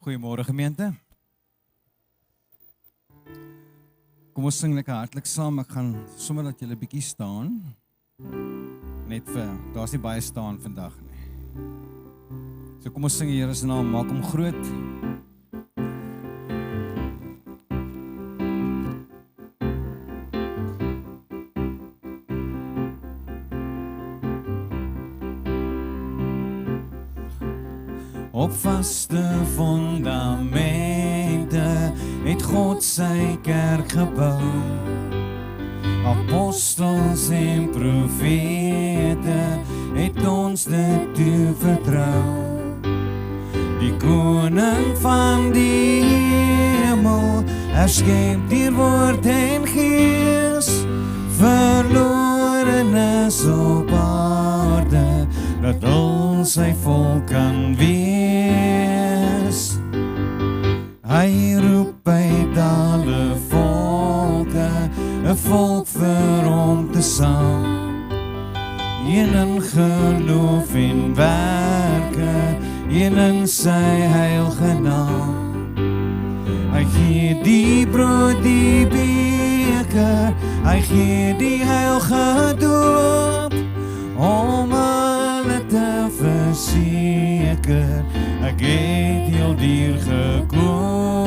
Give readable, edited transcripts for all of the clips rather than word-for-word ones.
Goeiemôre gemeente. Kom ons sing lekker hartlik saam. Ek gaan sommer dat julle 'n bietjie staan. Net vir, daar's nie baie staan vandag nie. So kom ons sing die Here se naam, maak hom groot. Op vaste fundamente het God sy kerk gebou. Apostels en profete het ons dit toevertrou. Die koning van die hemel herskep deur woord en gees, verloren is op aarde, dat al sy volk kan wees. Hy roep uit alle volke, 'n volk vir hom te saam, een in geloof en werke, een in sy heilige naam. Hy gee die brood, die beker, hy gee die heilige doop, om hulle te verseker, ek het heel duur gekoop.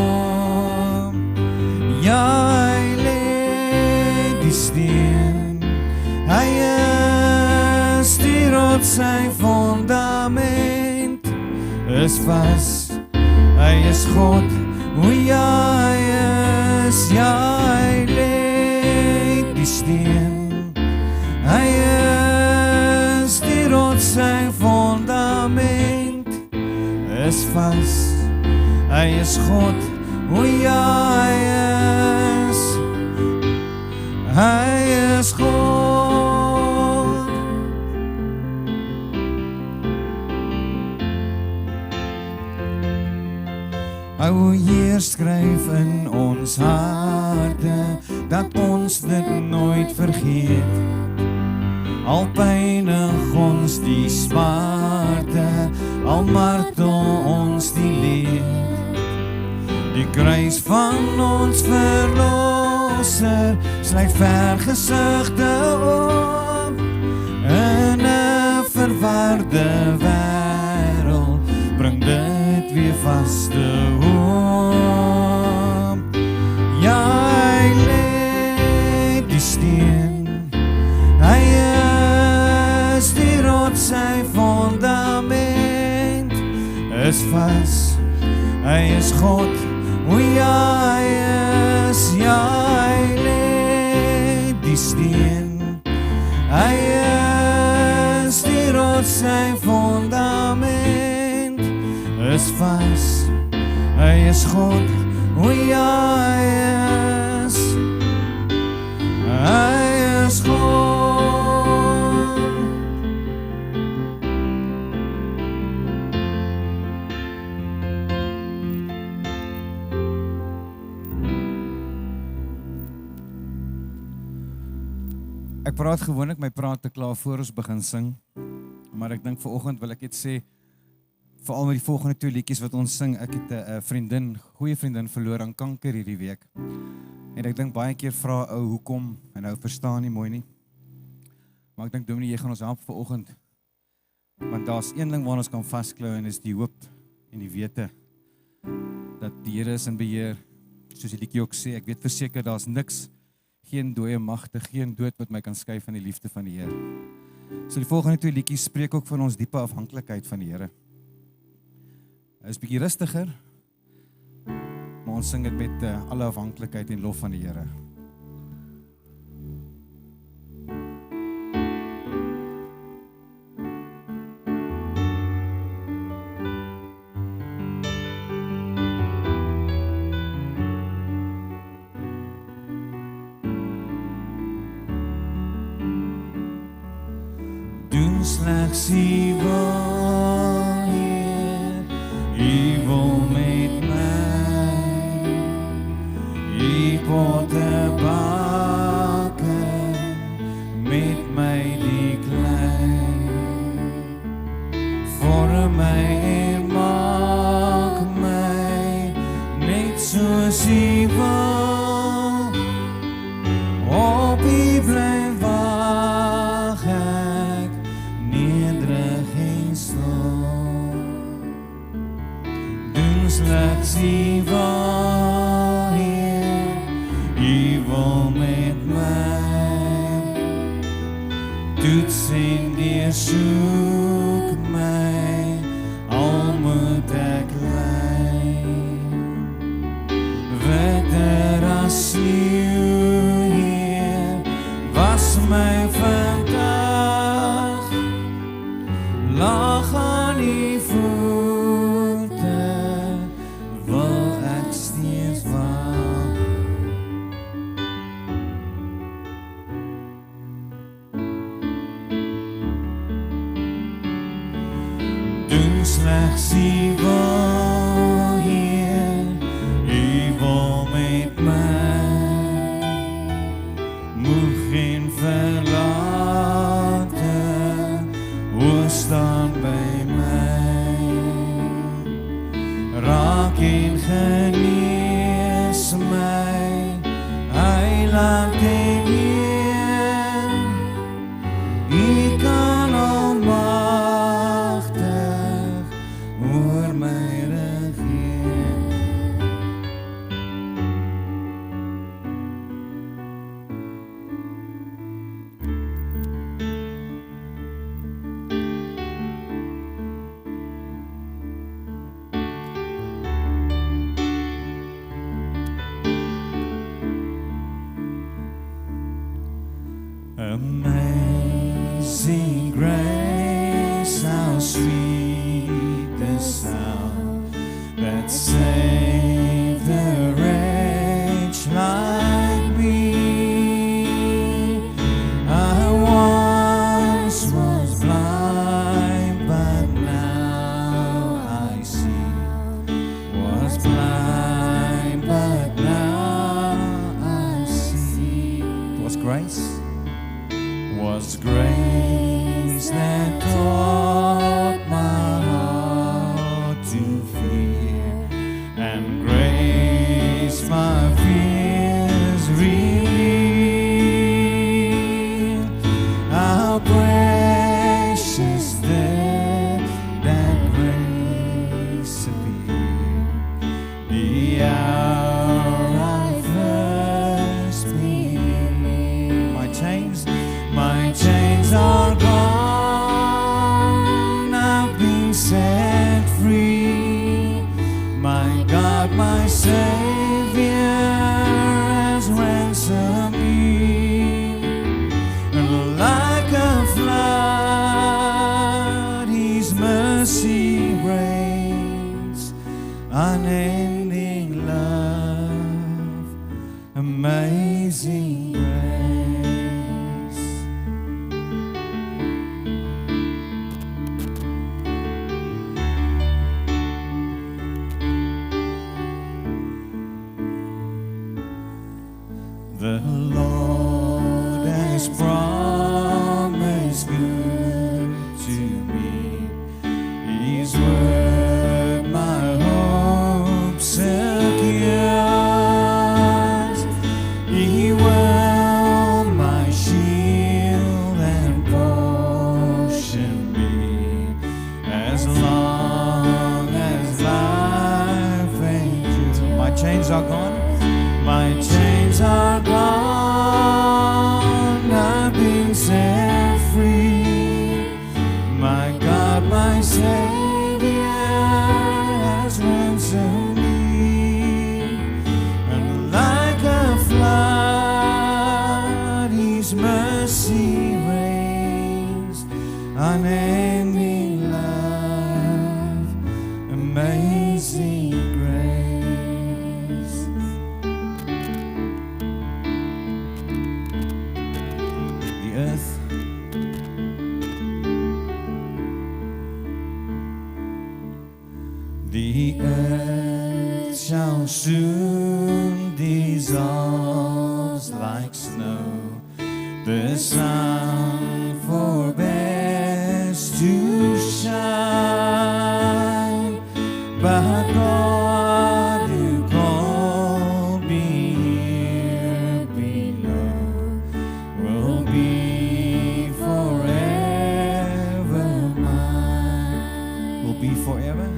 Ja, hy lê die steen, hy is die rots, sy fundament is vas, hy is God, o ja, hy is, ja, hy lê die steen, hy is die rots, sy fundament is vas, hy is God, o ja, hy is God. O Heer, skryf in ons harte, dat ons dit nooit vergeet. Al pynig ons die smarte, al martel ons die leed. Die kruis van ons verlosser, sluit vergesigte op, in 'n verwarde wêreld, bring dit weer vaste hoop. Ja, hy lê die steen, hy is die rots, sy fundament is vas, hy is God, o ja, hy lê die steen, hy is die rots, sy fundament is vas, hy is God, o ja, hy is God. Ek praat gewoonlik my praat te klaar voor ons begin sing, maar ek dink vanoggend wil ek net sê, veral met die volgende 2 liedjies wat ons sing, ek het 'n vriendin, goeie vriendin verloor aan kanker hierdie week. En ek dink baie keer vra ou hoekom en nou verstaan nie mooi nie. Maar ek dink Dominee, jy gaan ons help vanoggend. Want daar's een ding waar ons kan vasklou en is die hoop en die wete dat die Here is in beheer. Soos die liedjie ook sê, ek weet verseker daar's niks, geen dooie magte, geen dood wat my kan skei van die liefde van die Here. So die volgende 2 liedjies spreek ook van ons diepe afhanklikheid van die Here. Hy is bietjie rustiger, maar ons sing dit met alle afhanklikheid en lof van die Here. Doen slegs U wil, Heer, U wil met my, U potte bakken, met my die klei, vorm my en maak my, net soos U wil, op U bly wag ek, nederig en stil. Doen slegs U wil, Heer, U wil met my, toets en deursoek my, al moet ek ly. Witter as sneeu, Heer, was my vandag. Lag aan die voete, wil ek steeds wag. Doen slegs die wil, Heer, U wil met my. Moeg en verlate, staan by my. Raak en genees my, Heiland en Heer. U kan almagtig oor my regeer. Amazing grace, how sweet the sound that saved a wretch like me. I once was blind, but now I see. Was blind, but now I see. It was grace. Was grace that taught my heart to fear, and grace my fears relieved. How precious then that grace appeared, the hour I first believed. My chains are gone, I've been set free. My God, my Savior has ransomed me. And like a flood, His mercy reigns. Unending love, amazing grace. The Lord has promised good to me. His word my hope secures. He will my shield and portion be, as long as life endures. My chains are gone. My chains are gone, I've been set free. My God, my Savior has ransomed me. And like a flood, His mercy reigns. Unending love, amazing grace. The earth shall soon dissolve like snow. The sun forbears to shine, but God who called me here below will be forever mine. Will be forever?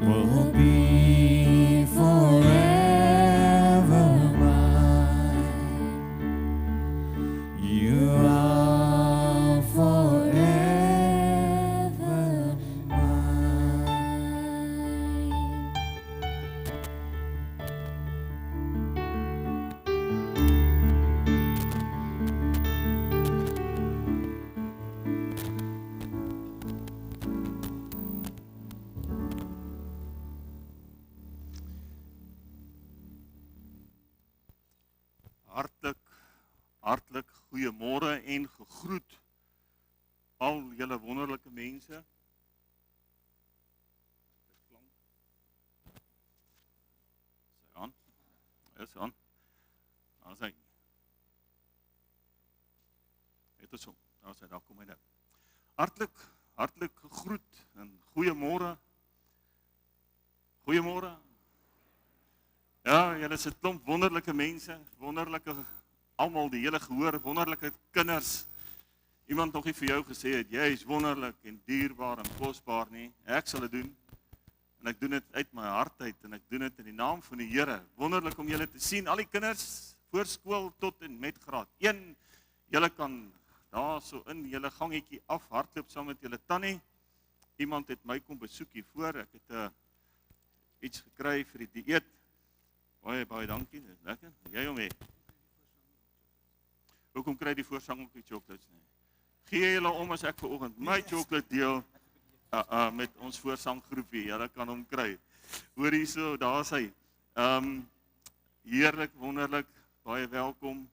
Will be forever mine. You are forever mine. wonderlike mense. Sy aan. Is aan. Daar is hy. Het ons om. Daar is hy, daar kom hy nou. Hartlik gegroet en goeiemôre. Goeiemôre. Ja, julle is 'n klomp wonderlike mense, wonderlike almal, die hele gehoor, wonderlike kinders. Iemand nog nie vir jou gesê het, jy is wonderlik en dierbaar en kosbaar nie. Ek sal dit doen. En ek doen dit uit my hart uit en ek doen dit in die naam van die Here. Wonderlik om julle te sien, al die kinders, voorskool tot en met graad 1. Julle kan daar so in julle gangetjie afhardloop saam met julle tannie. Iemand het my kom besoek hier voor. Ek het iets gekry vir die dieet. Baie dankie, dit is lekker. Jy hom hê. Hoekom kry die voorsang ook die chocolates nie? Gee julle om as ek vanoggend my chocolate deel met ons voorsanggroepie. Julle kan hom kry. Hoor hierso, daar is hy. Heerlik, wonderlik, baie welkom.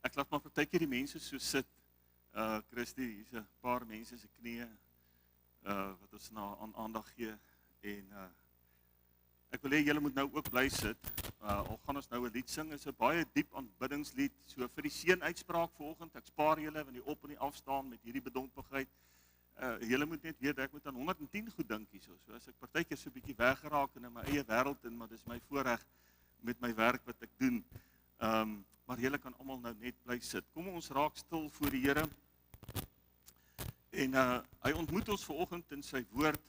Ek laat maar partykeer die mense so sit. Christy, hier's 'n paar mense se knieë wat ons nou aan aandag gee en ek wil hê julle moet nou ook bly sit. Al gaan ons nou 'n lied sing, is 'n baie diep aanbiddingslied. So vir die seënuitspraak vanoggend, ek spaar julle van die op en die afstaan met hierdie bedompigheid. Julle moet net weet ek moet aan 110 goed dink hierso. So as ek partykeer so 'n bietjie weggeraak in my eie wêreld en maar dis my voorreg met my werk wat ek doen. Maar julle kan almal nou net bly sit. Kom ons raak stil voor die Here. En hy ontmoet ons vanoggend in sy woord.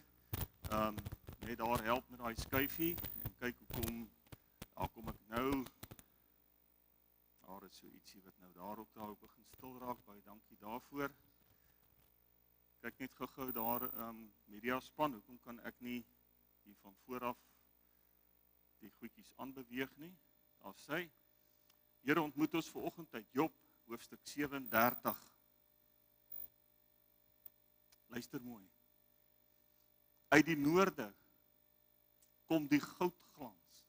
Net daar help met daai skuifie en kyk hoekom daar kom ek nou. Daar is so ietsie wat nou daarop daar begin stil raak. Baie dankie daarvoor. Kyk net gou-gou daar media span, hoekom kan ek nie hier van vooraf die goedjies aanbeweeg nie? Daar sê Here ontmoet ons vanoggend uit Job hoofstuk 37. Luister mooi. Uit die noorde kom die goudglans.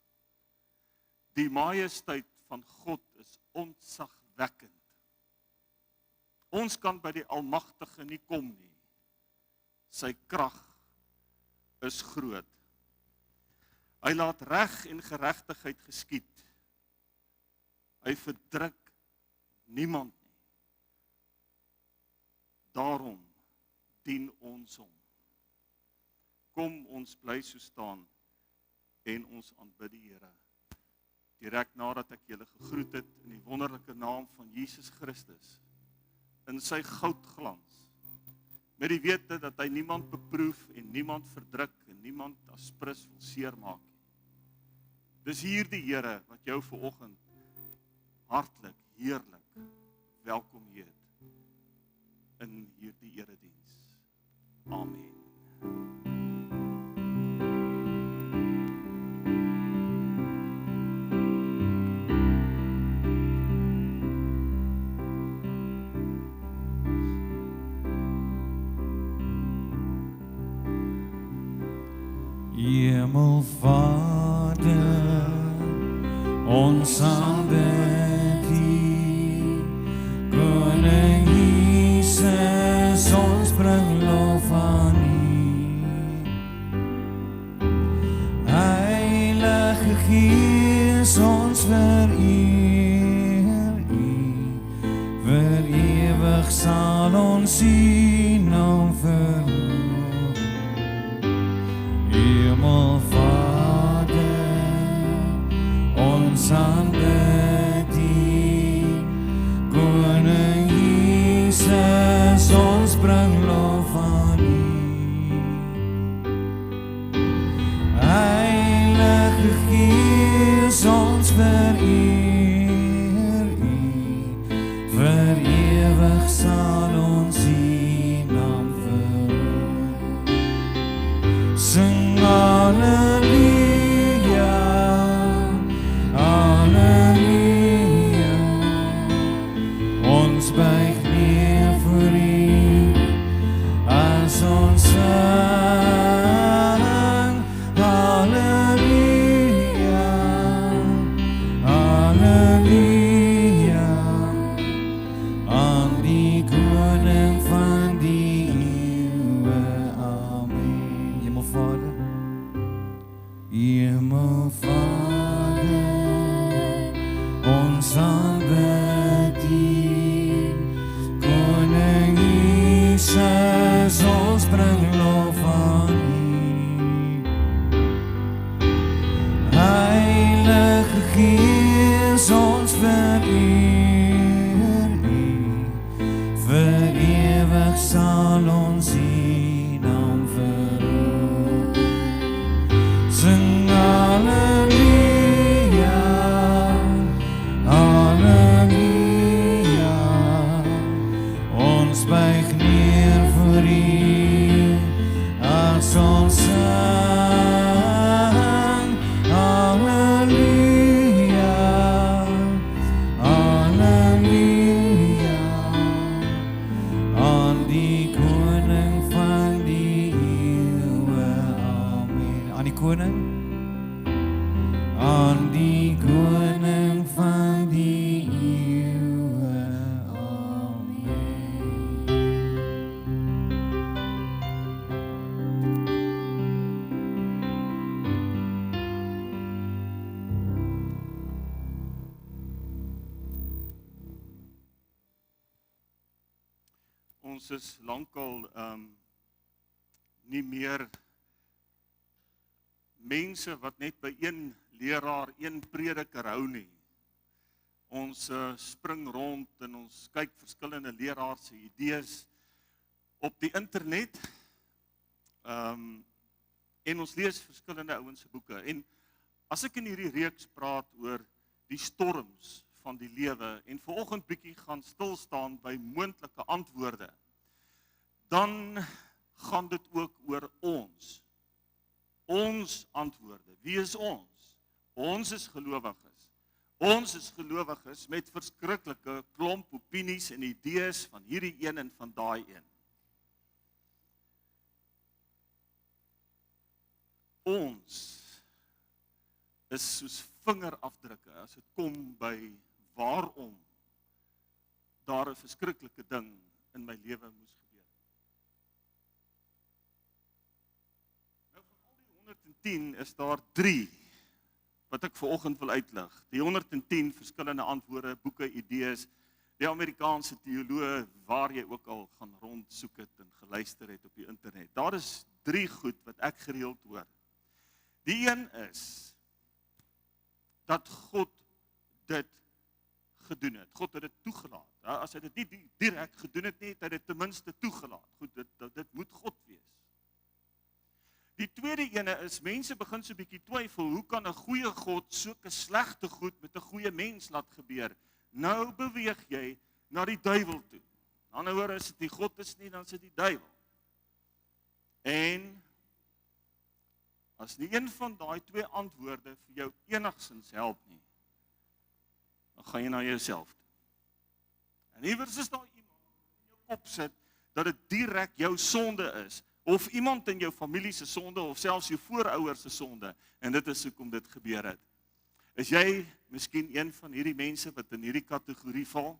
Die majesteit van God is ontzagwekkend. Ons kan by die Almagtige nie kom nie. Sy krag is groot. Hy laat reg en geregtigheid geskied. Hy verdruk niemand nie. Daarom dien ons hom. Kom ons bly so staan en ons aanbid die Here. Direk nadat ek julle gegroet het in die wonderlike naam van Jesus Christus, in sy goudglans, met die wete dat hy niemand beproef en niemand verdruk en niemand as prins wil seermaak nie. Dis hier die Here wat jou vanoggend hartlik, heerlik welkom heet in hierdie erediens. Amen. Hemelvader, ons aanbid U, Koning Jesus, ons bring lof aan U. Heilige Gees, ons vereer U, vir ewig sal ons U naam verhoog. Hemelvader, ons aanbid U, Koning Jesus, ons bring lof aan U. Heilige Gees, ons vereer U, vir ewig sal ons U naam verhoog. Sing Halleluja, Halleluja, ons buig neer voor U, Gees, ons bring lof aan U. Heilige Gees, ons vereer U. Vir ewig sal ons U naam verhoog. Sing Halleluja, Halleluja. Ons buig neer voor U as ons sang. Halleluja, Halleluja. Aan die koning van die eeuwe, amen. Aan die koning? Aan die koning van die eeuwe, amen. Ons is lankal nie meer mense wat net by een leraar, een prediker hou nie. Ons spring rond en ons kyk verskillende leraars se idees op die internet. En ons lees verskillende ouens se boeke. En as ek in hierdie reeks praat oor die storms van die lewe en vanoggend bietjie gaan stil staan by moontlike antwoorde, dan gaan dit ook oor ons. Ons antwoorde. Wie is ons? Ons is gelowiges. Ons is gelowiges met verskriklike klomp opinies en idees van hierdie een en van daai een. Ons is soos vingerafdrukke as dit kom by waarom daar 'n verskriklike ding in my lewe moes gebeur. Nou van al die 110 is daar 3 wat ek vanoggend wil uitlig. Die 110 verskillende antwoorde, boeke, idees, die Amerikaanse teoloë waar jy ook al gaan rondsoek het en geluister het op die internet. Daar is 3 goed wat ek gereeld hoor. Die een is dat God dit gedoen het. God het dit toegelaat. As hy dit nie direk gedoen het nie, het hy dit ten minste toegelaat. Goed, dit moet God wees. Die tweede ene is, mense begin so 'n bietjie twyfel, hoe kan 'n goeie God sulke slegte goed met 'n goeie mens laat gebeur? Nou beweeg jy na die duiwel toe. Aan die ander woorde, as dit nie God is nie, dan is dit die duiwel. En as nie een van daai 2 antwoorde vir jou enigstens help nie, dan gaan jy na jouself toe. En iewers is daar iemand in jou kop sit dat dit direk jou sonde is, of iemand in jou familie se sonde, of selfs jou voorouers se sonde, en dit is hoekom dit gebeur het. Is jy miskien een van hierdie mense wat in hierdie kategorie val?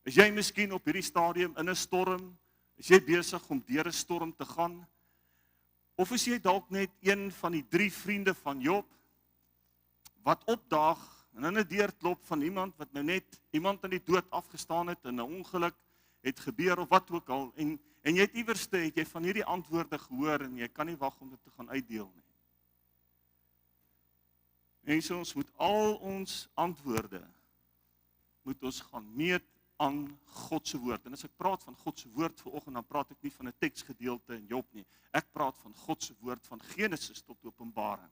Is jy miskien op hierdie stadium in 'n storm? Is jy besig om deur 'n storm te gaan? Of is jy dalk net een van die 3 vriende van Job, wat opdaag en in 'n deur klop van iemand wat nou net iemand aan die dood afgestaan het en 'n ongeluk het gebeur of wat ook al, en jy het iewerste het jy van hierdie antwoorde gehoor en jy kan nie wag om dit te gaan uitdeel nie. Mense, ons moet al ons antwoorde moet ons gaan meet aan God se woord. En as ek praat van God se woord vanoggend, dan praat ek nie van 'n teksgedeelte in Job nie. Ek praat van God se woord van Genesis tot Openbaring.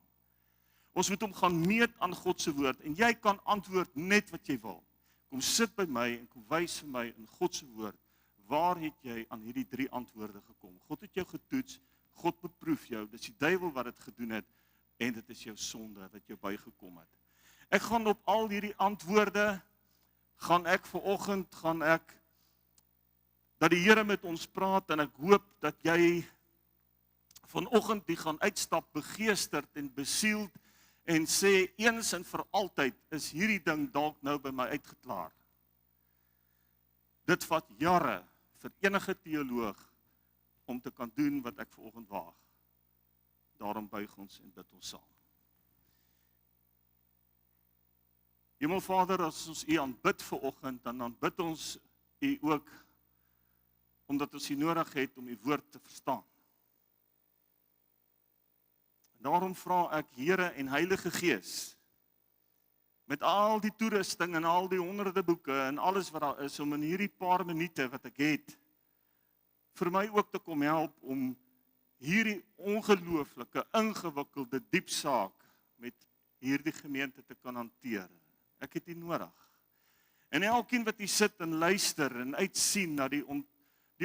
Ons moet hom gaan meet aan God se woord en jy kan antwoord net wat jy wil. Kom sit by my en kom wys vir my in God se woord, waar het jy aan hierdie 3 antwoorde gekom? God het jou getoets, God beproef jou, dis die duiwel wat dit gedoen het en dit is jou sonde wat jou bygekom het. Ek gaan op al hierdie antwoorde dat die Here met ons praat en ek hoop dat jy vanoggend die gaan uitstap begeesterd en besield en sê eens en vir altyd is hierdie ding dalk nou by my uitgeklaar. Dit vat jare vir enige teoloog om te kan doen wat ek vanoggend waag. Daarom buig ons en bid ons saam. Hemelvader, as ons U aanbid vanoggend, dan aanbid ons U ook omdat ons die nodig het om die woord te verstaan. Daarom vra ek, Here en Heilige Gees, met al die toerusting en al die honderde boeke en alles wat daar is, om in hierdie paar minute wat ek het, vir my ook te kom help om hierdie ongelooflike, ingewikkelde, diep saak met hierdie gemeente te kan hanteer. Ek het dit nodig. En elkeen wat hier sit en luister en uitsien na die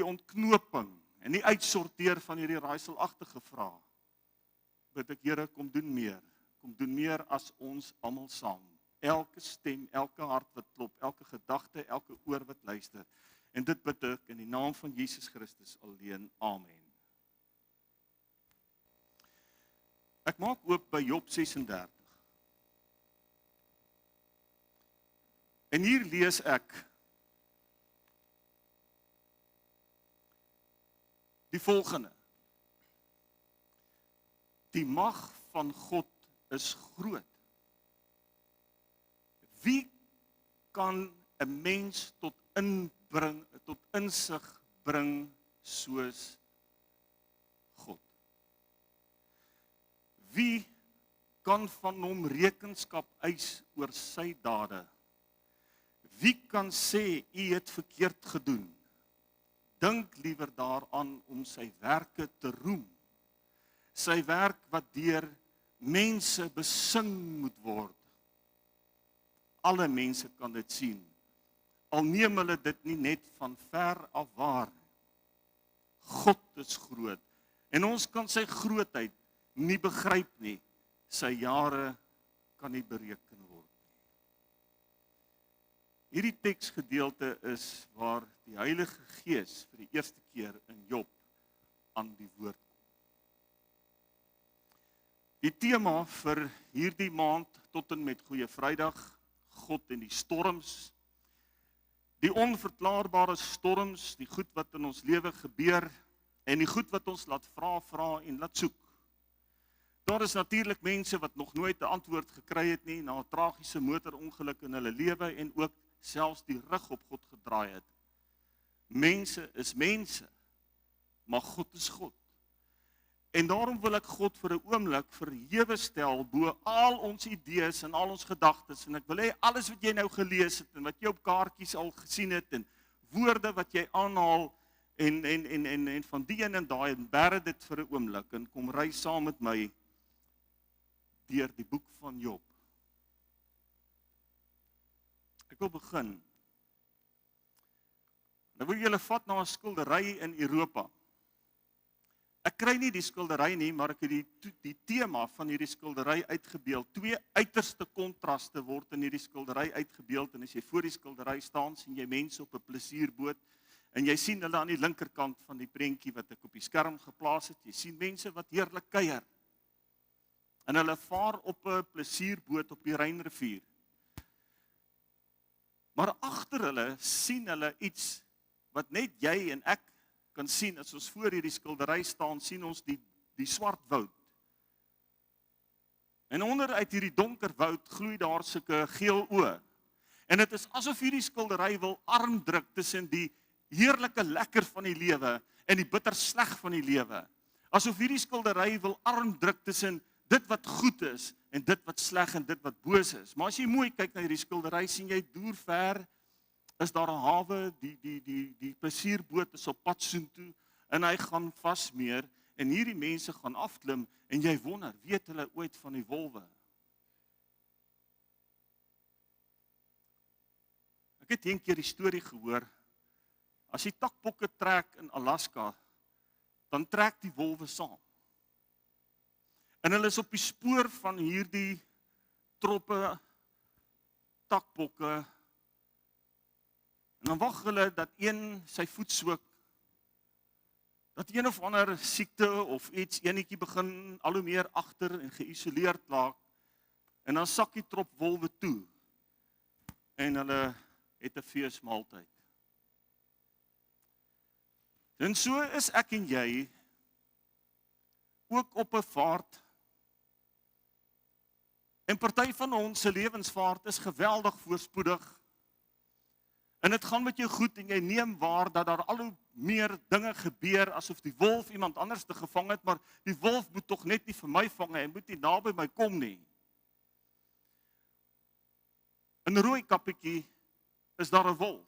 ontknoping en die uitsorteer van hierdie raaiselagtige vrae, bid ek, Here, kom doen meer as ons almal saam. Elke stem, elke hart wat klop, elke gedagte, elke oor wat luister. En dit bid ek in die naam van Jesus Christus alleen. Amen. Ek maak oop by Job 36. En hier lees ek die volgende. Die mag van God is groot. Wie kan 'n mens tot insig bring soos God? Wie kan van hom rekenskap eis oor sy dade? Wie kan sê, u het verkeerd gedoen? Dink liewer daaraan om sy werke te roem. Sy werk wat deur mense besing moet word. Alle mense kan dit sien. Al neem hulle dit nie net van ver af waar. God is groot. En ons kan sy grootheid nie begryp nie. Sy jare kan nie bereken word. Hierdie teksgedeelte is waar die Heilige Gees vir die eerste keer in Job aan die woord kom. Die tema vir hierdie maand tot en met Goeie Vrydag, God en die storms, die onverklaarbare storms, die goed wat in ons lewe gebeur, en die goed wat ons laat vra en laat soek. Daar is natuurlik mense wat nog nooit 'n antwoord gekry het nie, na 'n tragiese motorongeluk in hulle lewe, en ook selfs die rug op God gedraai het. Mense is mense, maar God is God. En daarom wil ek God vir 'n oomblik verhewe stel bo al ons idees en al ons gedagtes, en ek wil hê alles wat jy nou gelees het en wat jy op kaartjies al gesien het en woorde wat jy aanhaal en van die en daai, en bære dit vir 'n oomblik en kom ry saam met my deur die boek van Job. Ek wil begin. Nou wil julle vat na 'n skildery in Europa. Ek kry nie die skildery nie, maar ek het die tema van hierdie skildery uitgebeeld. Twee uiterste kontraste word in hierdie skildery uitgebeeld, en as jy voor die skildery staan, sien jy mense op 'n plesierboot, en jy sien hulle aan die linkerkant van die prentjie wat ek op die skerm geplaas het. Jy sien mense wat heerlik kuier, en hulle vaar op 'n plesierboot op die Rynrivier. Maar agter hulle sien hulle iets wat net jy en ek kan sien. As ons voor hierdie skildery staan, sien ons die swart woud. En onder uit hierdie donker woud gloei daar sulke geel oë. En dit is asof hierdie skildery wil arm druk tussen die heerlike lekker van die lewe en die bitter sleg van die lewe. Asof hierdie skildery wil arm druk tussen dit wat goed is en dit wat sleg en dit wat boos is. Maar as jy mooi kyk na hierdie skildery, sien jy deur ver is daar 'n hawe, die plesierboot is op pad soontoe, en hy gaan vasmeer, en hierdie mense gaan afklim, en jy wonder, weet hulle ooit van die wolwe? Ek het een keer die storie gehoor, as jy takbokke trek in Alaska, dan trek die wolwe saam. En hulle is op die spoor van hierdie troppe takbokke, en dan wag hulle dat een sy voet soek, dat een of ander siekte of iets, enetjie begin al hoe meer agter en geïsoleerd raak, en dan sak die trop wolwe toe, en hulle het 'n feesmaaltyd. En so is ek en jy ook op 'n vaart, en party van ons se lewensvaart is geweldig voorspoedig. En dit gaan met jou goed en jy neem waar dat daar al hoe meer dinge gebeur asof die wolf iemand anders te gevang het, maar die wolf moet tog net nie vir my vang, hy moet nie naby my kom nie. In Rooikappietjie is daar 'n wolf.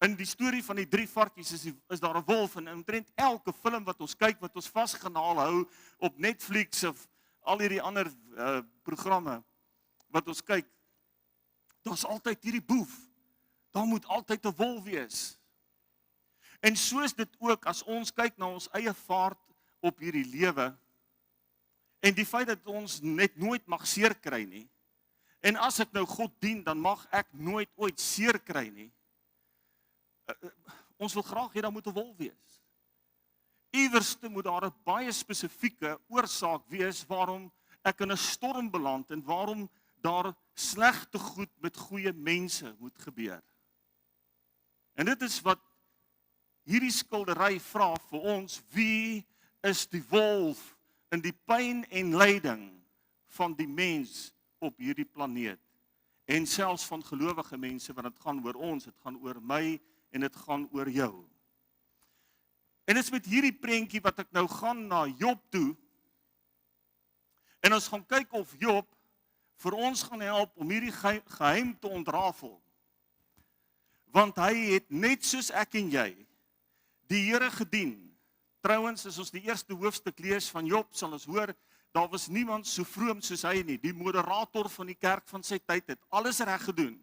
In die storie van die 3 varkies is daar 'n wolf, en omtrent elke film wat ons kyk, wat ons vasgenaal hou op Netflix of al hierdie ander programme wat ons kyk, daar's altyd hierdie boef. Daar moet altyd 'n wolf wees. En so is dit ook as ons kyk na ons eie vaart op hierdie lewe, en die feit dat ons net nooit mag seer kry nie, en as ek nou God dien, dan mag ek nooit ooit seer kry nie. Ons wil graag hê daar moet 'n wolf wees. Iewerste moet daar 'n baie spesifieke oorsaak wees waarom ek in 'n storm beland en waarom daar slegte goed met goeie mense moet gebeur. En dit is wat hierdie skildery vra vir ons: wie is die wolf in die pyn en lyding van die mens op hierdie planeet? En selfs van gelowige mense, want dit gaan oor ons, dit gaan oor my en dit gaan oor jou. En dit is met hierdie prentjie wat ek nou gaan na Job toe, en ons gaan kyk of Job vir ons gaan help om hierdie geheim te ontrafel. Want hy het net soos ek en jy die Here gedien. Trouwens, as ons die eerste hoofstuk lees van Job, sal ons hoor, daar was niemand so vroom soos hy nie. Die moderator van die kerk van sy tyd het alles reg gedoen.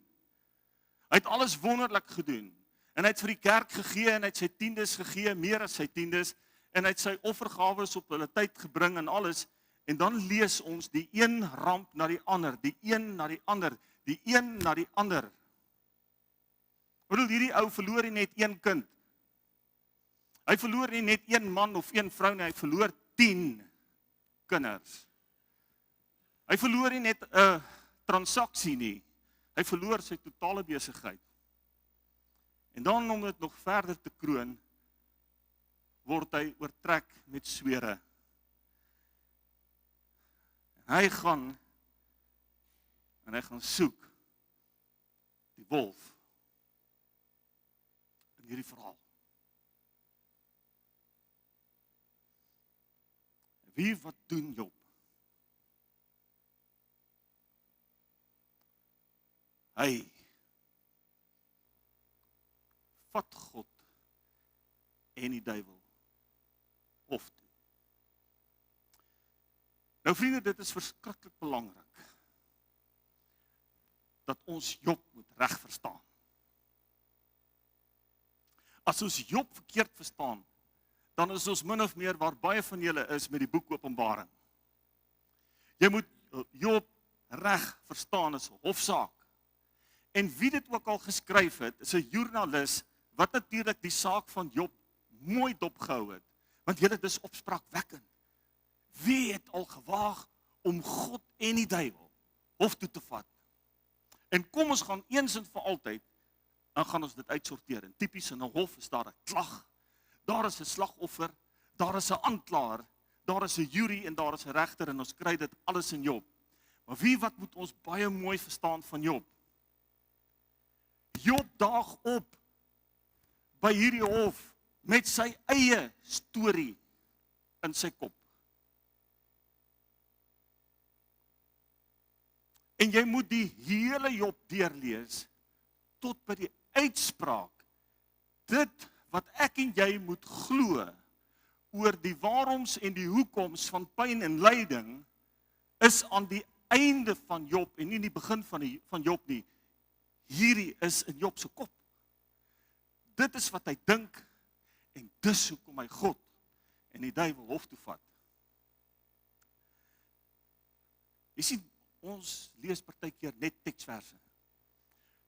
Hy het alles wonderlik gedoen. En hy het vir die kerk gegee, en hy het sy tiendes gegee, meer as sy tiendes, en hy het sy offergawes op hulle tyd gebring en alles. En dan lees ons die een ramp na die ander, die een na die ander, die een na die ander. Ek bedoel, hierdie ou verloor nie net een kind. Hy verloor nie net een man of een vrou nie, hy verloor 10 kinders. Hy verloor nie net 'n transaksie nie, hy verloor sy totale besigheid. En dan om dit nog verder te kroon, word hy oortrek met swere. En hy gaan soek die wolf in hierdie verhaal. Wie wat doen Job? Hy vat God en die duiwel hof toe. Nou vriende, dit is verskriklik belangrik dat ons Job moet reg verstaan. As ons Job verkeerd verstaan, dan is ons min of meer waar baie van julle is met die boek Openbaring. Jy moet Job reg verstaan, is 'n hofsaak. En wie dit ook al geskryf het, is 'n joernalis wat natuurlik die saak van Job mooi dopgehou het, want julle, dis opspraakwekkend. Wie het al gewaag om God en die duiwel hof toe te vat? En kom ons gaan eens en vir altyd, dan gaan ons dit uitsorteer. En tipies in 'n hof is daar 'n klag, daar is 'n slagoffer, daar is 'n aanklaer, daar is 'n jury en daar is 'n regter, en ons kry dit alles in Job. Maar wie wat moet ons baie mooi verstaan van Job? Job daag op by hierdie hof met sy eie storie in sy kop. En jy moet die hele Job deurlees tot by die uitspraak. Dit wat ek en jy moet glo oor die waaroms en die hoekoms van pyn en lyding is aan die einde van Job en nie die begin van Job nie. Hierdie is in Job se kop. Dit is wat hy dink en dis hoekom hy God en die duiwel hof toe vat. Jy sien, ons lees partykeer net teksverse.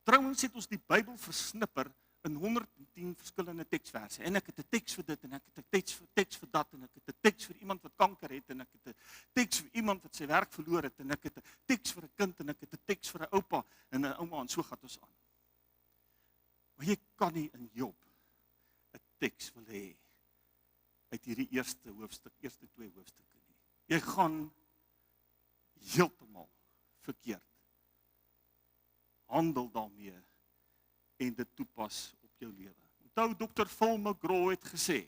Trouwens het ons die Bybel versnipper in 110 verskillende teksverse. En ek het 'n teks vir dit en ek het 'n teks vir dat en ek het 'n teks vir iemand wat kanker het en ek het 'n teks vir iemand wat sy werk verloor het en ek het 'n teks vir 'n kind en ek het 'n teks vir 'n oupa en 'n ouma en so gaan ons aan. Maar jy kan nie in Job 'n teks wil hê uit hierdie eerste hoofstuk, eerste 2 hoofstukke nie. Jy gaan heeltemal verkeerd handel daarmee en dit toepas op jou lewe. Onthou, Dr. Phil McGraw het gesê,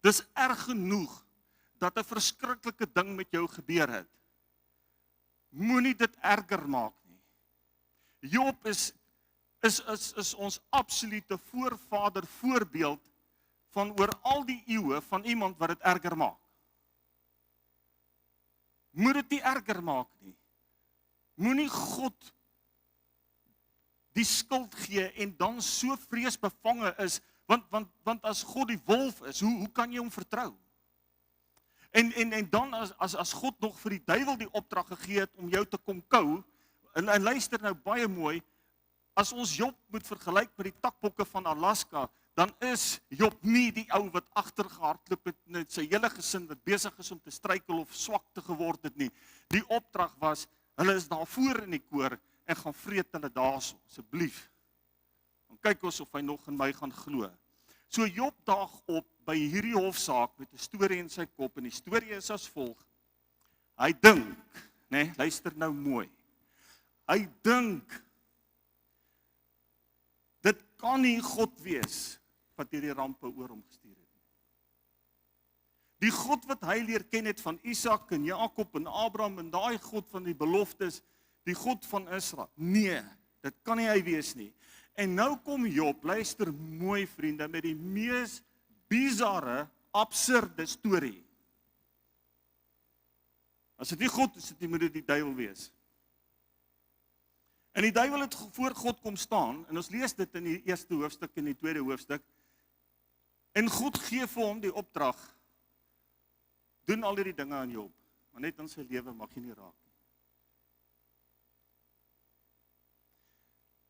dis erg genoeg dat 'n verskriklike ding met jou gebeur het. Moenie dit erger maak nie. Job is ons absolute voorvader voorbeeld van oor al die eeue van iemand wat dit erger maak. Moet dit nie erger maak nie. Moenie God die skuld gee en dan so vreesbevange is, want as God die wolf is, hoe kan jy hom vertrou? En dan as God nog vir die duiwel die opdrag gegee het om jou te kom kou, en luister nou baie mooi, as ons Job moet vergelyk met die takbokke van Alaska, dan is Job nie die ou wat agtergehardloop het met sy hele gesin wat besig is om te struikel of swak te geword het nie. Die opdrag was, hulle is daar voor in die koor en gaan vreet hulle daarso, asseblief. Dan kyk ons of hy nog in my gaan glo. So Job daag op by hierdie hofsaak met 'n storie in sy kop en die storie is as volg. Hy dink, luister nou mooi. Hy dink dit kan nie God wees wat hierdie rampe oor hom gestuur het. Die God wat hy leer ken het van Isak en Jakob en Abraham en daai God van die beloftes, die God van Israel. Nee, dit kan nie hy wees nie. En nou kom Job, luister mooi vriende, met die mees bizarre, absurde storie. As dit nie God is, moet dit die duiwel wees. En die duiwel het voor God kom staan, en ons lees dit in die eerste hoofstuk en die tweede hoofstuk, en God gee vir hom die opdrag, doen al die dinge aan Job, maar net in sy lewe mag jy nie raak nie.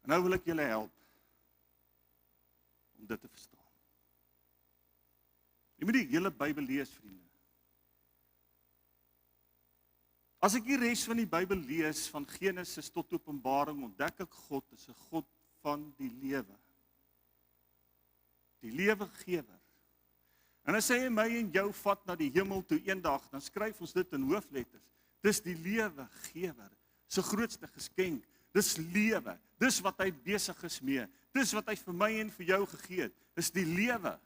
En nou wil ek julle help, om dit te verstaan. Jy moet die hele Bybel lees, vriende. As ek die res van die Bybel lees, van Genesis tot Openbaring, ontdek ek God is 'n God van die lewe. Die lewegewer. En as hy my en jou vat na die hemel toe eendag, dan skryf ons dit in hoofletters. Dis die lewegewer, sy grootste geskenk. Dis lewe, dis wat hy besig is mee. Dis wat hy vir my en vir jou gegee het. Dis die lewe.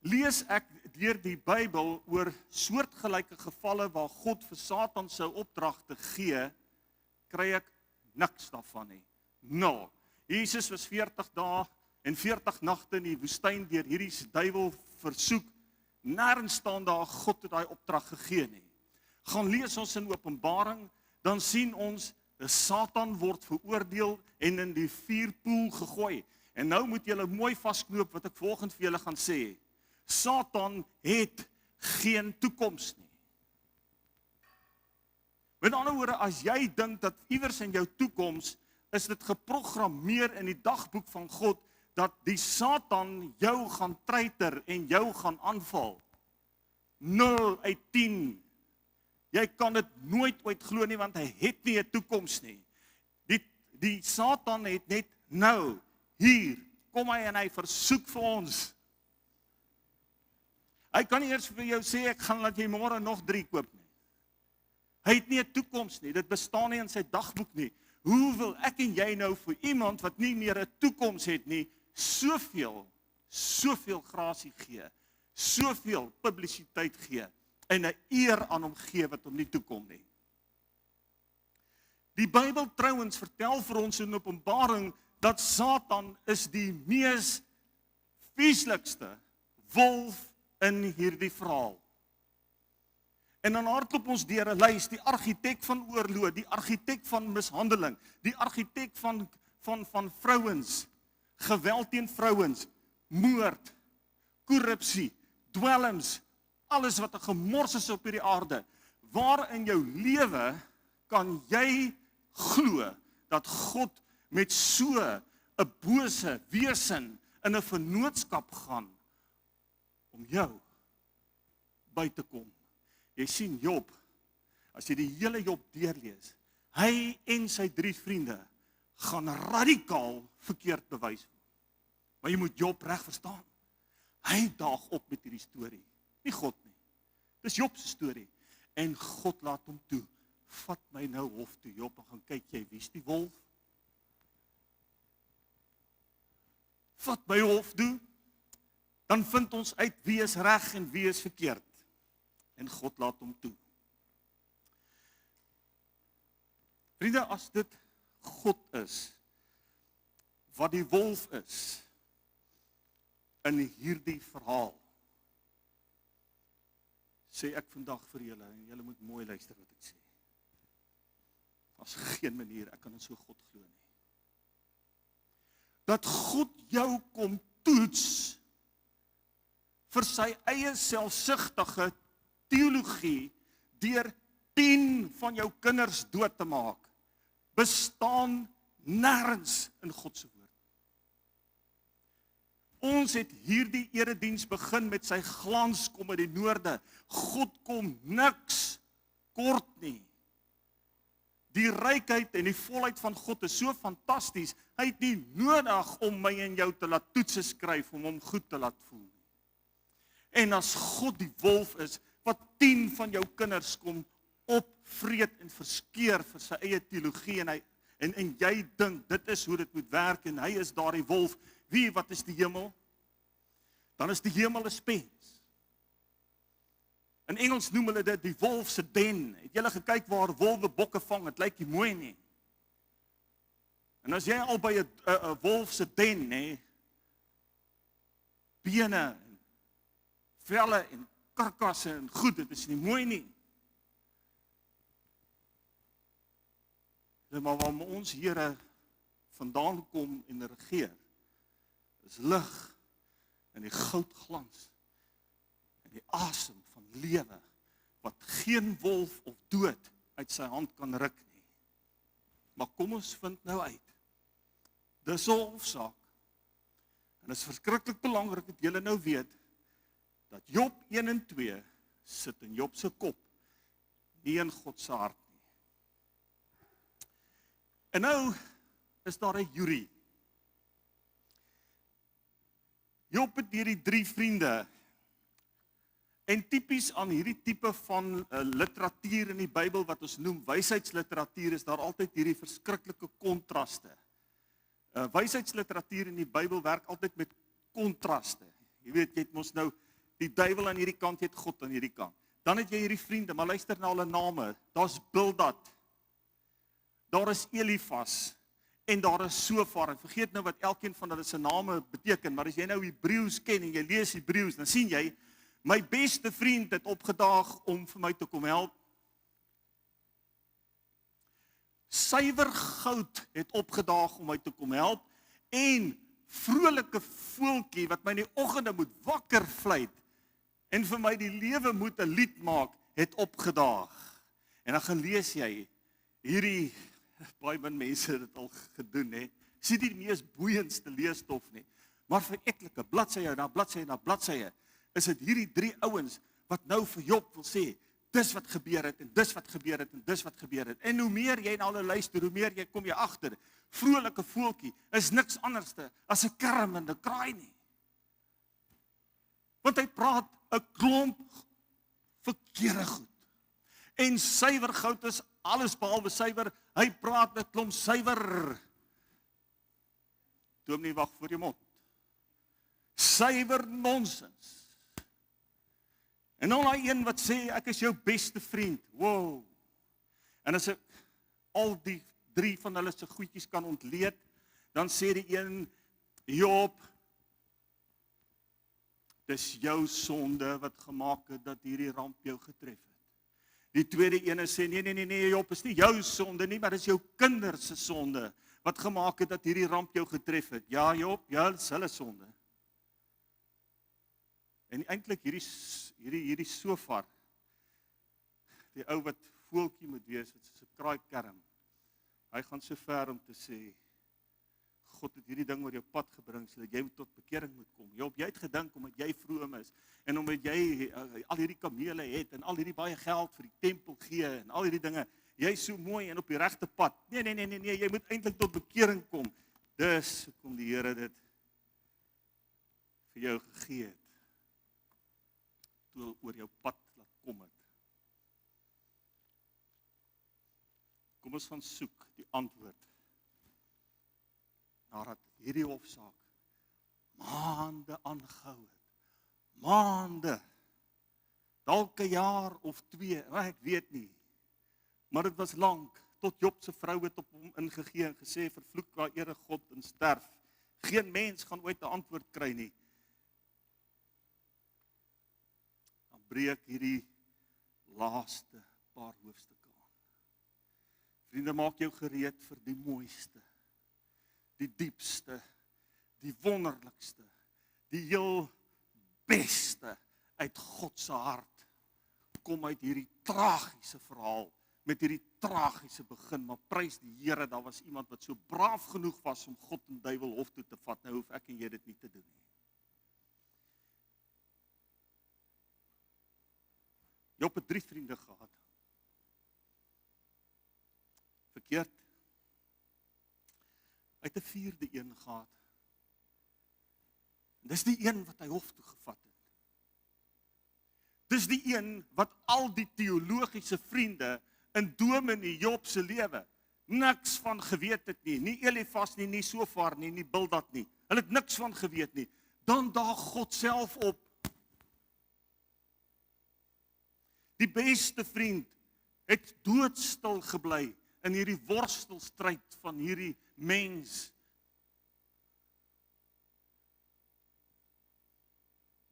Lees ek deur die Bybel oor soortgelyke gevalle waar God vir Satan sy opdragte gee, kry ek niks daarvan nie. Nou, Jesus was 40 dae en 40 nagte in die woestyn deur hierdie duiwel versoek. Nêrens staan daar God het daai opdrag gegee nie. Gaan lees ons in Openbaring, dan sien ons Satan word veroordeel en in die vuurpoel gegooi. En nou moet julle mooi vasknoop wat ek volgende vir julle gaan sê. Satan het geen toekoms nie. Met ander woorde, as jy dink dat iewers in jou toekoms is dit geprogrammeer in die dagboek van God dat die Satan jou gaan treiter en jou gaan aanval. 0 uit 10. Jy kan dit nooit ooit glo nie, want hy het nie 'n toekoms nie. Die Satan het net nou, hier, kom hy en hy versoek vir ons. Hy kan nie eers vir jou sê, ek gaan laat jy môre nog 3 koop nie. Hy het nie 'n toekoms nie, dit bestaan nie in sy dagboek nie. Hoe wil ek en jy nou vir iemand wat nie meer 'n toekoms het nie, soveel grasie gee, soveel publisiteit gee, en 'n eer aan hom gee wat hom nie toekom nie. Die Bybel trouwens vertel vir ons in Openbaring dat Satan is die mees vieslikste wolf in hierdie verhaal. En dan hardloop ons deur 'n lys, die argitek van oorlog, die argitek van mishandeling, die argitek van vrouens, geweld teen vrouens, moord, korrupsie, dwelms, alles wat 'n gemors is op hierdie aarde. Waar in jou lewe kan jy glo dat God met so 'n bose wesen in 'n vennootskap gaan om jou by te kom? Jy sien Job, as jy die hele Job deurlees, hy en sy 3 vriende gaan radikaal verkeerd bewys word. Maar jy moet Job reg verstaan. Hy daag op met hierdie storie, nie God nie. Dis Job se storie. En God laat hom toe vat my nou hof toe, Job, en gaan kyk jy, wie's die wolf? Vat my hof toe, dan vind ons uit wie is reg en wie is verkeerd. En God laat hom toe. Vriende, as dit God is, wat die wolf is, in hierdie verhaal, sê ek vandag vir julle, en julle moet mooi luister wat ek sê. Daar's geen manier, ek kan in so God glo nie. Dat God jou kom toets, vir sy eie selfsugtige teologie, deur 10 van jou kinders dood te maak, bestaan nêrens in God se woord. Ons het hierdie erediens begin met sy glans kom uit die noorde. God kom niks kort nie. Die rykheid en die volheid van God is so fantasties, hy het nie nodig om my en jou te laat toetse skryf, om hom goed te laat voel. En as God die wolf is, wat 10 van jou kinders kom opvreet en verskeer vir sy eie teologie, en jy dink, dit is hoe dit moet werk, en hy is daar die wolf, wat is die hemel? Dan is die hemel 'n spens. In Engels noem hulle dit die wolf se den. Het julle gekyk waar wolwe bokke vang? Dit lyk nie mooi nie. En as jy al by 'n wolf se den, nê, bene, en velle en karkasse en goed, dit is nie mooi nie. Maar waar ons Here vandaan kom en regeer, is lig en die goudglans en die asem van lewe wat geen wolf of dood uit sy hand kan ruk nie. Maar kom ons vind nou uit. Dis 'n hofsaak. En dit is verskriklik belangrik dat julle nou weet dat Job 1 en 2 sit in Job se kop, nie in God se hart nie. En nou is daar 'n jury. Job het hierdie 3 vriende, en tipies aan hierdie tipe van literatuur in die Bybel wat ons noem wysheidsliteratuur, is daar altyd hierdie verskriklike kontraste. Wysheidsliteratuur in die Bybel werk altyd met kontraste. Jy weet, jy het mos nou die duiwel aan hierdie kant, jy het God aan hierdie kant. Dan het jy hierdie vriende, maar luister na hulle name. Daar's Bildad, daar is Elifas, en daar is Sofar. En vergeet nou wat elkeen van hulle se name beteken, maar as jy nou Hebreëus ken en jy lees Hebreëus, dan sien jy, my beste vriend het opgedaag om vir my te kom help. Suiwer goud het opgedaag om my te kom help, en vrolike voeltjie wat my in die oggende moet wakker fluit, en vir my die lewe moet 'n lied maak, het opgedaag. En dan gaan lees jy, hierdie, baie min mense het dit al gedoen, hè. Dis nie die mees boeiendste leesstof nie, maar vir etlike bladsye na bladsye na bladsye, is dit hierdie 3 ouens, wat nou vir Job wil sê, dis wat gebeur het, en dis wat gebeur het, en dis wat gebeur het. En hoe meer jy na hulle luister, hoe meer jy kom jy agter, vrolike voeltjie is niks anderste as 'n kermende kraai nie. Want hy praat 'n klomp verkeerde goed. En suiwer goud is alles behalwe suiwer, hy praat 'n klomp suiwer. Dominee, wag voor jou mond. Suiwer nonsens. En dan daai een wat sê, ek is jou beste vriend. Wow. En as ek al die 3 van hulle se goedjies kan ontleed, dan sê die een, Job, dis jou sonde wat gemaak het dat hierdie ramp jou getref het. Die tweede ene sê, nee, Job, is nie jou sonde nie, maar dis jou kinders se sonde wat gemaak het dat hierdie ramp jou getref het. Ja, Job, ja, dis hulle sonde. En eintlik hierdie Sofar, die ou wat voeltjie moet wees, wat soos 'n kraaikerm, hy gaan so ver om te sê, God het hierdie ding oor jou pad gebring, sodat jy tot bekering moet kom. Job, jy het gedink, omdat jy vroom is, en omdat jy al hierdie kamele het, en al hierdie baie geld vir die tempel gee, en al hierdie dinge, jy is so mooi en op die regte pad. Nee, jy moet eintlik tot bekering kom. Dus kom die Here dit vir jou gegee het, toe oor jou pad laat kom het. Kom ons gaan soek die antwoord. Nadat hierdie hofsaak maande aangehou het. Maande. Dalk 'n jaar of 2, ek weet nie. Maar dit was lank, tot Job se vrou het op hom ingegee en gesê, vervloek waar ere God en sterf. Geen mens gaan ooit 'n antwoord kry nie. Dan breek hierdie laaste paar hoofstukke aan. Vriende, maak jou gereed vir die mooiste, die diepste, die wonderlikste, die heel beste uit God se hart. Kom uit hierdie tragiese verhaal, met hierdie tragiese begin, maar prys die Here, daar was iemand wat so braaf genoeg was om God en duiwel hof toe te vat. Nou hoef ek en jy dit nie te doen nie. Job het 3 vriende gehad. Verkeerd. Hy het 'n 4de een gehad. En dis die een wat hy hof toe gevat het. Dis die een wat al die teologiese vriende in Dominee Job se lewe niks van geweet het nie. Nie Elifas nie, nie Sofar nie, nie Bildad nie. Hulle het niks van geweet nie. Dan daag God self op. Die beste vriend het doodstil gebly in hierdie worstelstryd van hierdie mens.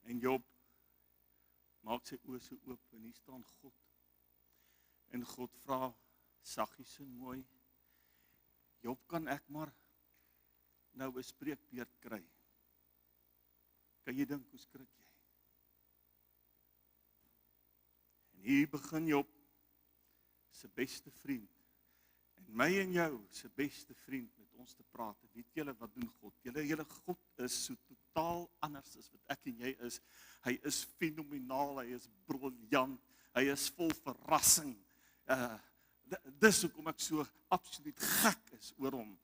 En Job maak sy oë so oop en hier staan God. En God vra saggies en mooi, Job, kan ek maar nou 'n spreekbeurt kry? Kan jy dink hoe skrik jy? En hier begin Job se beste vriend en my en jou se beste vriend met ons te praat. En weet julle wat doen God? Julle God is so totaal anders as wat ek en jy is. Hy is fenomenaal, hy is briljant, hy is vol verrassing. Dis hoekom ek so absoluut gek is oor hom.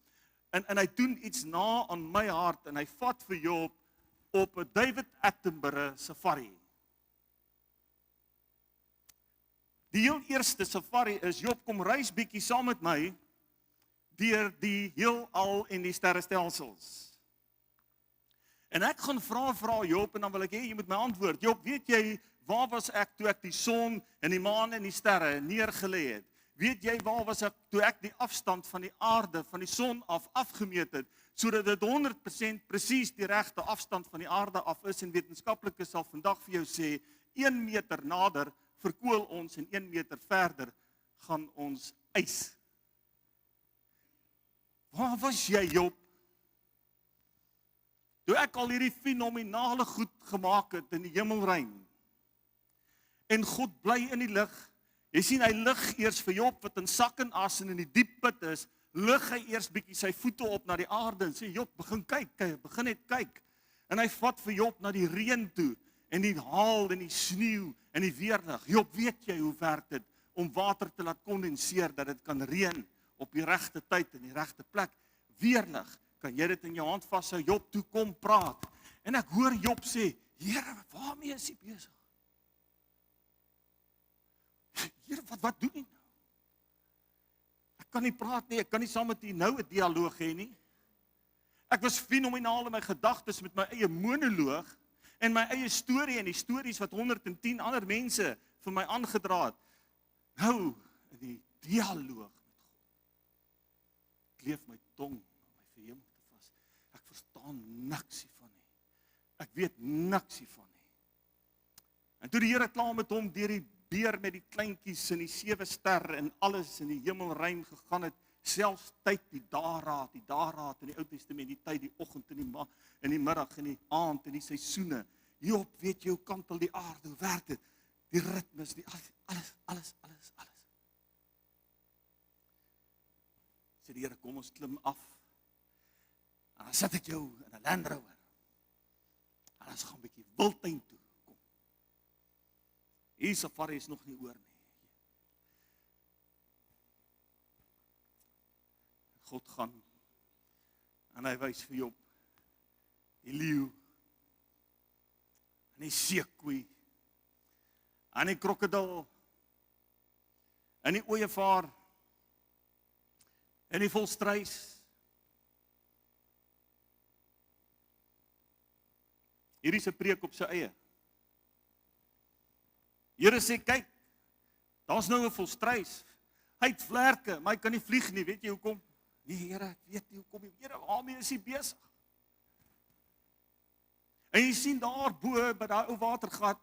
En hy doen iets na aan my hart en hy vat vir Job op 'n David Attenborough safari. Die heel eerste safari is, Job, kom reis bietjie saam met my deur die heelal en die sterrestelsels. En ek gaan vra Job en dan wil ek hê jy moet my antwoord. Job, weet jy waar was ek toe ek die son en die maan en die sterre neergelê het? Weet jy waar was ek toe ek die afstand van die aarde, van die son af afgemeet het, sodat dit 100% presies die regte afstand van die aarde af is, en wetenskaplikes sal vandag vir jou sê, 1 meter nader verkoel ons en 1 meter verder gaan ons ys. Waar was jy, Job? Toe ek al hierdie fenomenale goed gemaak het in die hemelruim, en God bly in die lig. Jy sien, hy lig eers vir Job wat in sak en as en in die diep put is, lig hy eers bietjie sy voete op na die aarde en sê, Job, begin net kyk. En hy vat vir Job na die reën toe, en die haal en die sneeu en die weerlig. Job, weet jy hoe werk dit om water te laat kondenseer, dat dit kan reën op die regte tyd en die regte plek? Weerlig, kan jy dit in jou hand vashou? Job, toe kom praat. En ek hoor Job sê, Here, waarmee is hy besig? Here, wat doen jy nou? Ek kan nie praat nie, ek kan nie saam met u nou 'n dialoog hê nie. Ek was fenomenaal in my gedagtes met my eie monoloog en my eie storie en die stories wat 110 ander mense vir my aangedra het. Nou, in die dialoog met God. Ek leef my tong om my verhemel te vas. Ek verstaan niks hiervan nie. Ek weet niks hiervan nie. En toe die Here klaar met hom deur die beer met die kleintjies en die 7 sterre en alles in die hemelruim gegaan het, selfs tyd, die dageraad in die Ou Testament, die tyd, die oggend en die middag en die aand en die seisoene. Job, weet jy hoe kantel die aarde, hoe werk dit? Die ritmes, die alles. Sê die Here, kom ons klim af. En dan sit ek jou in 'n Land Rover. En ons gaan 'n bietjie wildtuin toe. Hier safari is nog nie oor nie. God gaan en hy wys vir Job die leeu en die seekoei en die krokodil en die ooievaar En die volstruis. Hierdie is 'n preek op sy eie. Here sê, kyk, daar's nou 'n volstruis. Hy het vlerke, maar hy kan nie vlieg nie. Weet jy hoekom? Nee, Here, ek weet nie hoekom nie. Here, waarmee is hy besig? En jy sien daar bo by daai ou watergat,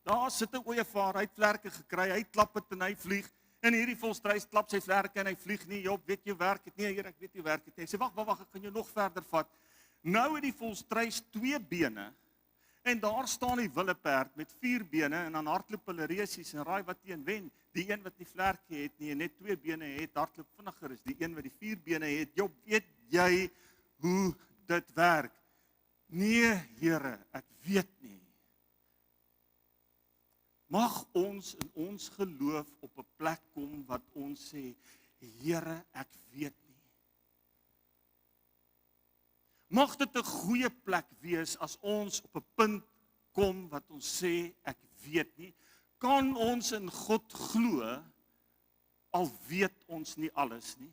daar sit 'n ooievaar, hy het vlerke gekry, hy klap dit en hy vlieg. En hierdie volstruis klap sy vlerke en hy vlieg nie. Job, weet jy werk dit? Nee, Here, ek weet nie werk dit nie. Hy sê, wag, ek kan jou nog verder vat. Nou het die volstruis 2 bene. En daar staan die willeperd met 4 bene en dan hardloop hulle resies en raai wat teen wen. Die een wat nie vlerke het nie en net 2 bene het, hardloop vinniger is die een wat die 4 bene het. Job, weet jy hoe dit werk? Nee, Here, ek weet nie. Mag ons in ons geloof op 'n plek kom wat ons sê, Here, ek weet nie. Mag dit 'n goeie plek wees as ons op 'n punt kom wat ons sê, ek weet nie. Kan ons in God glo, al weet ons nie alles nie.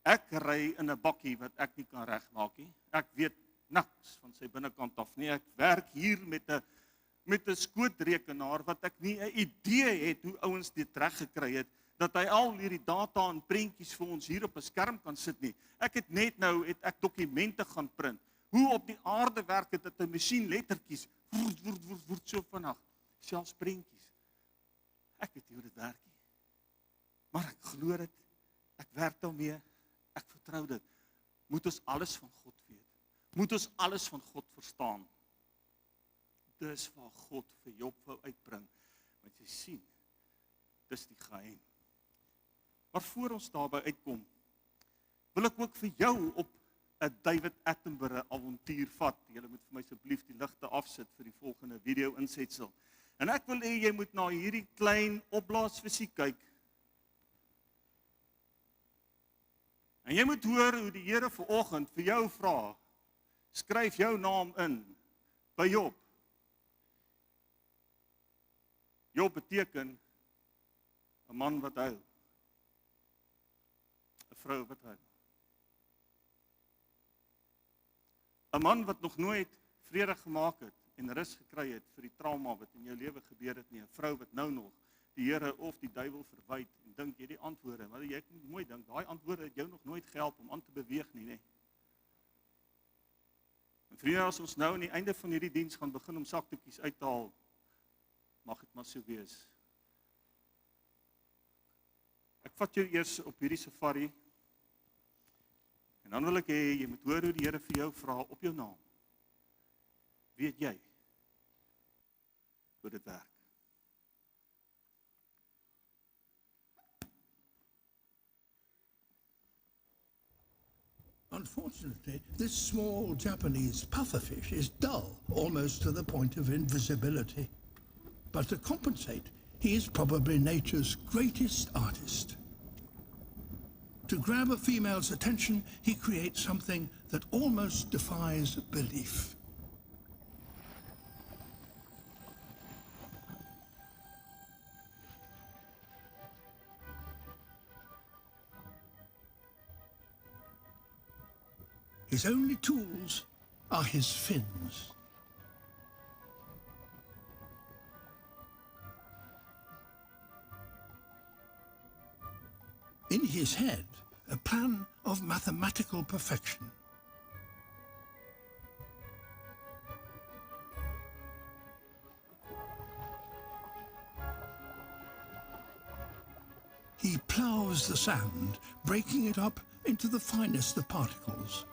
Ek ry in 'n bakkie wat ek nie kan regmaak nie. Ek weet niks van sy binnekant af nie. Ek werk hier met 'n skootrekenaar wat ek nie 'n idee het hoe ouens dit reg gekry het, dat hy al hierdie data en prentjies vir ons hier op 'n skerm kan sit nie. Ek het net nou dokumente gaan print. Hoe op die aarde werk dit dat 'n masjien lettertjies word so vinnig, selfs prentjies. Ek weet nie hoe dit werk nie. Maar ek glo dit. Ek werk daarmee. Ek vertrou dit. Moet ons alles van God weet. Moet ons alles van God verstaan. Dis waar God vir Job wou uitbring. Want jy sien, dis die geheim. Maar voor ons daarby uitkom, wil ek ook vir jou op 'n David Attenborough avontuur vat. Julle moet vir my asseblief die ligte afsit vir die volgende video insetsel. En ek wil hê jy moet na hierdie klein opblaasvisie kyk. En jy moet hoor hoe die Here vanoggend vir jou vra. Skryf jou naam in by Job. Job beteken 'n man wat huil. 'n Vrou wat huil. 'n Man wat nog nooit vrede gemaak het en rus gekry het vir die trauma wat in jou lewe gebeur het nie. 'n Vrou wat nou nog die Here of die duiwel verwyd en dink jy die antwoorde, maar jy moet mooi dink, daai antwoorde het jou nog nooit gehelp om aan te beweeg nie, nê? En vriende, as ons nou aan die einde van hierdie diens gaan begin om sakdoekies uit te haal, mag dit maar so wees. Ek vat jou eers op hierdie safari. En dan wil ek hê jy moet hoor hoe die Here vir jou vra op jou naam. Weet jy hoe dit werk? Unfortunately, this small Japanese pufferfish is dull, almost to the point of invisibility. But to compensate, he is probably nature's greatest artist. To grab a female's attention, he creates something that almost defies belief. His only tools are his fins. In his head, a plan of mathematical perfection. He ploughs the sand, breaking it up into the finest of particles.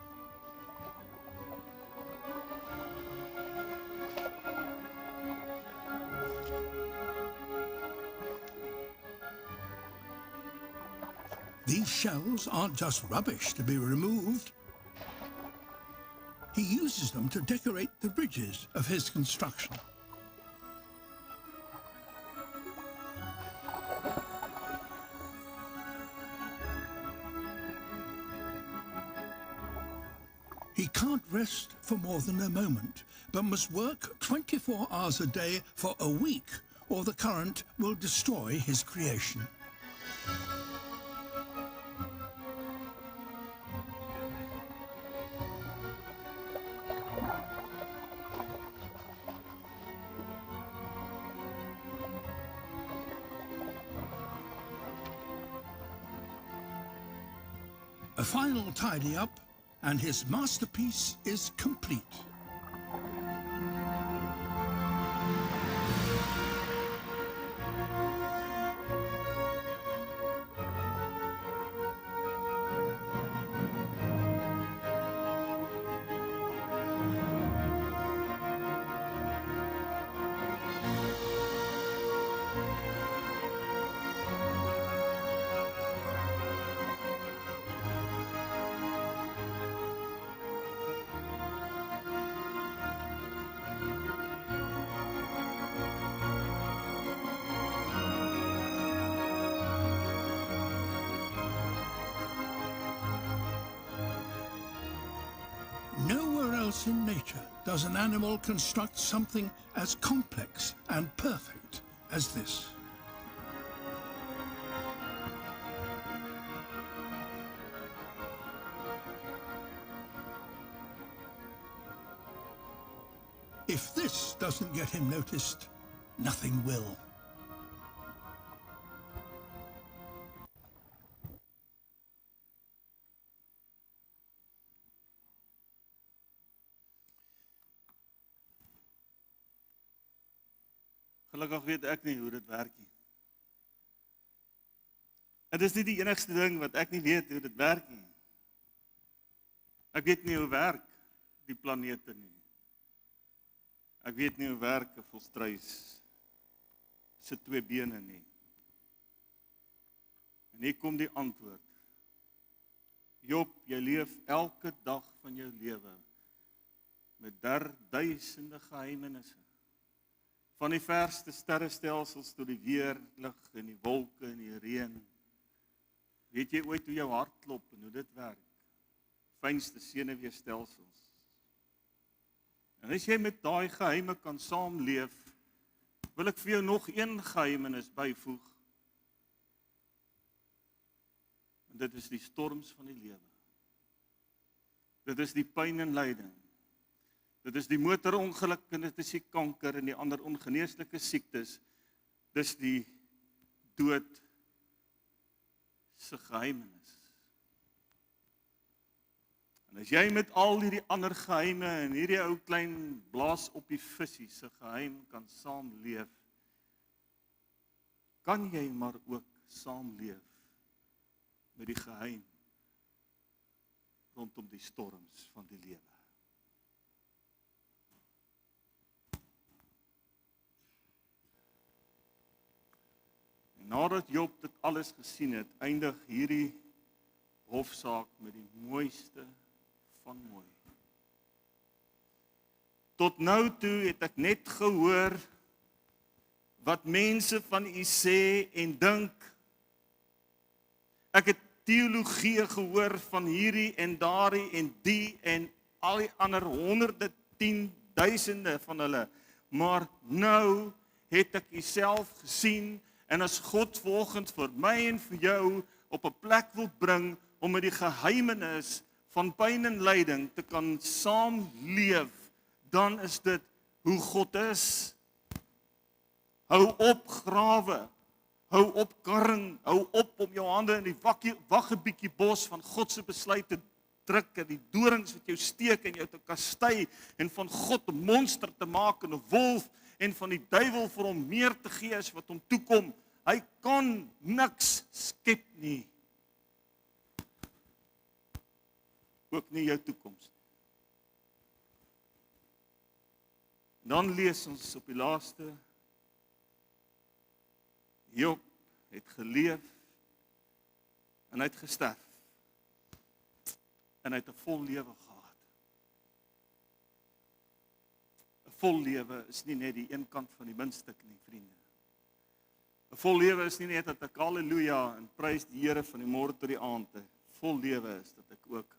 These shells aren't just rubbish to be removed. He uses them to decorate the ridges of his construction. He can't rest for more than a moment, but must work 24 hours a day for a week, or the current will destroy his creation. final tidy up, and his masterpiece is complete. Nowhere else in nature does an animal construct something as complex and perfect as this. If this doesn't get him noticed, nothing will. Gelukkig weet ek nie hoe dit werk nie. Dit is nie die enigste ding wat ek nie weet hoe dit werk nie. Ek weet nie hoe werk die planete nie. Ek weet nie hoe werk 'n volstruis se 2 bene nie. En hier kom die antwoord. Job, jy leef elke dag van jou lewe met duisende geheimenisse. Van die verste sterrestelsels tot die weerlig en die wolke en die reën. Weet jy ooit hoe jou hart klop en hoe dit werk? Fynste senuweestelsels. En as jy met daai geheime kan saamleef, wil ek vir jou nog een geheimenis byvoeg. En dit is die storms van die lewe. Dit is die pyn en lyding. Dit is die motorongeluk en dit is die kanker en die ander ongeneeslike siektes. Dis die dood se geheimenis. En as jy met al hierdie ander geheime en hierdie ou klein blaas op die visie se geheim kan saamleef, kan jy maar ook saamleef met die geheim rondom die storms van die lewe. Nadat Job dit alles gesien het, eindig hierdie hofsaak met die mooiste van mooi. Tot nou toe het ek net gehoor wat mense van u sê en dink. Ek het teologie gehoor van hierdie en daardie en die en al die ander honderde, 10.000 van hulle. Maar nou het ek u self gesien. En as God volgens vir my en vir jou op 'n plek wil bring om met die geheimenis van pyn en lyding te kan saamleef, dan is dit hoe God is. Hou op grawe, hou op karring, hou op om jou hande in die waggebietjie bos van God se besluit te druk en die dorings wat jou steek en jou te kastei en van God 'n monster te maak en 'n wolf en van die duiwel vir hom meer te gee as wat hom toekom. Hy kan niks skep nie. Ook nie jou toekoms. Dan lees ons op die laaste, Job het geleef en hy het gesterf. En hy het 'n vol lewe gehad. 'n Vol lewe is nie net die een kant van die muntstuk nie, vriende. 'n Vol lewe is nie net dat ek halleluja en prys die Here van die môre tot die aand. 'n Vol lewe is dat ek ook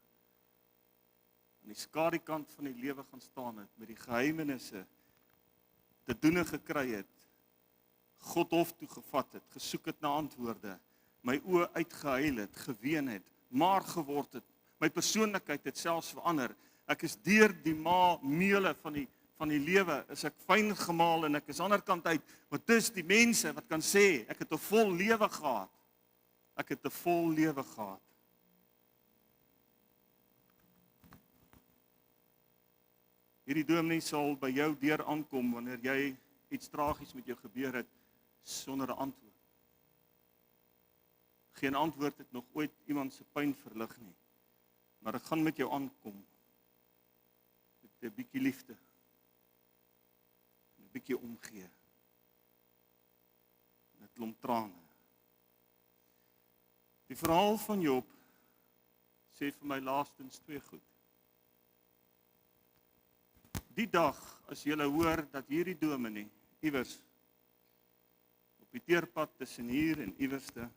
aan die skadukant van die lewe gaan staan het met die geheimenisse te doene gekry het, God hof toe gevat het, gesoek het na antwoorde, my oë uitgehuil het, geween het, maar geword het, my persoonlikheid het selfs verander. Ek is deur die meule van die lewe, is ek fyn gemaal en ek is aan die ander kant uit, maar dis die mense wat kan sê, ek het 'n vol lewe gehad. Ek het 'n vol lewe gehad. hierdie dominee sal by jou deur aankom wanneer jy iets tragies met jou gebeur het sonder 'n antwoord. Geen antwoord het nog ooit iemand se pyn verlig nie. Maar ek gaan met jou aankom met 'n bietjie liefde. 'n Bietjie omgee. 'n Klomp trane. Die verhaal van Job sê vir my laastens 2 goed. Die dag as jy hoor dat hierdie dominee iewers op die teerpad tussen hier en iewerste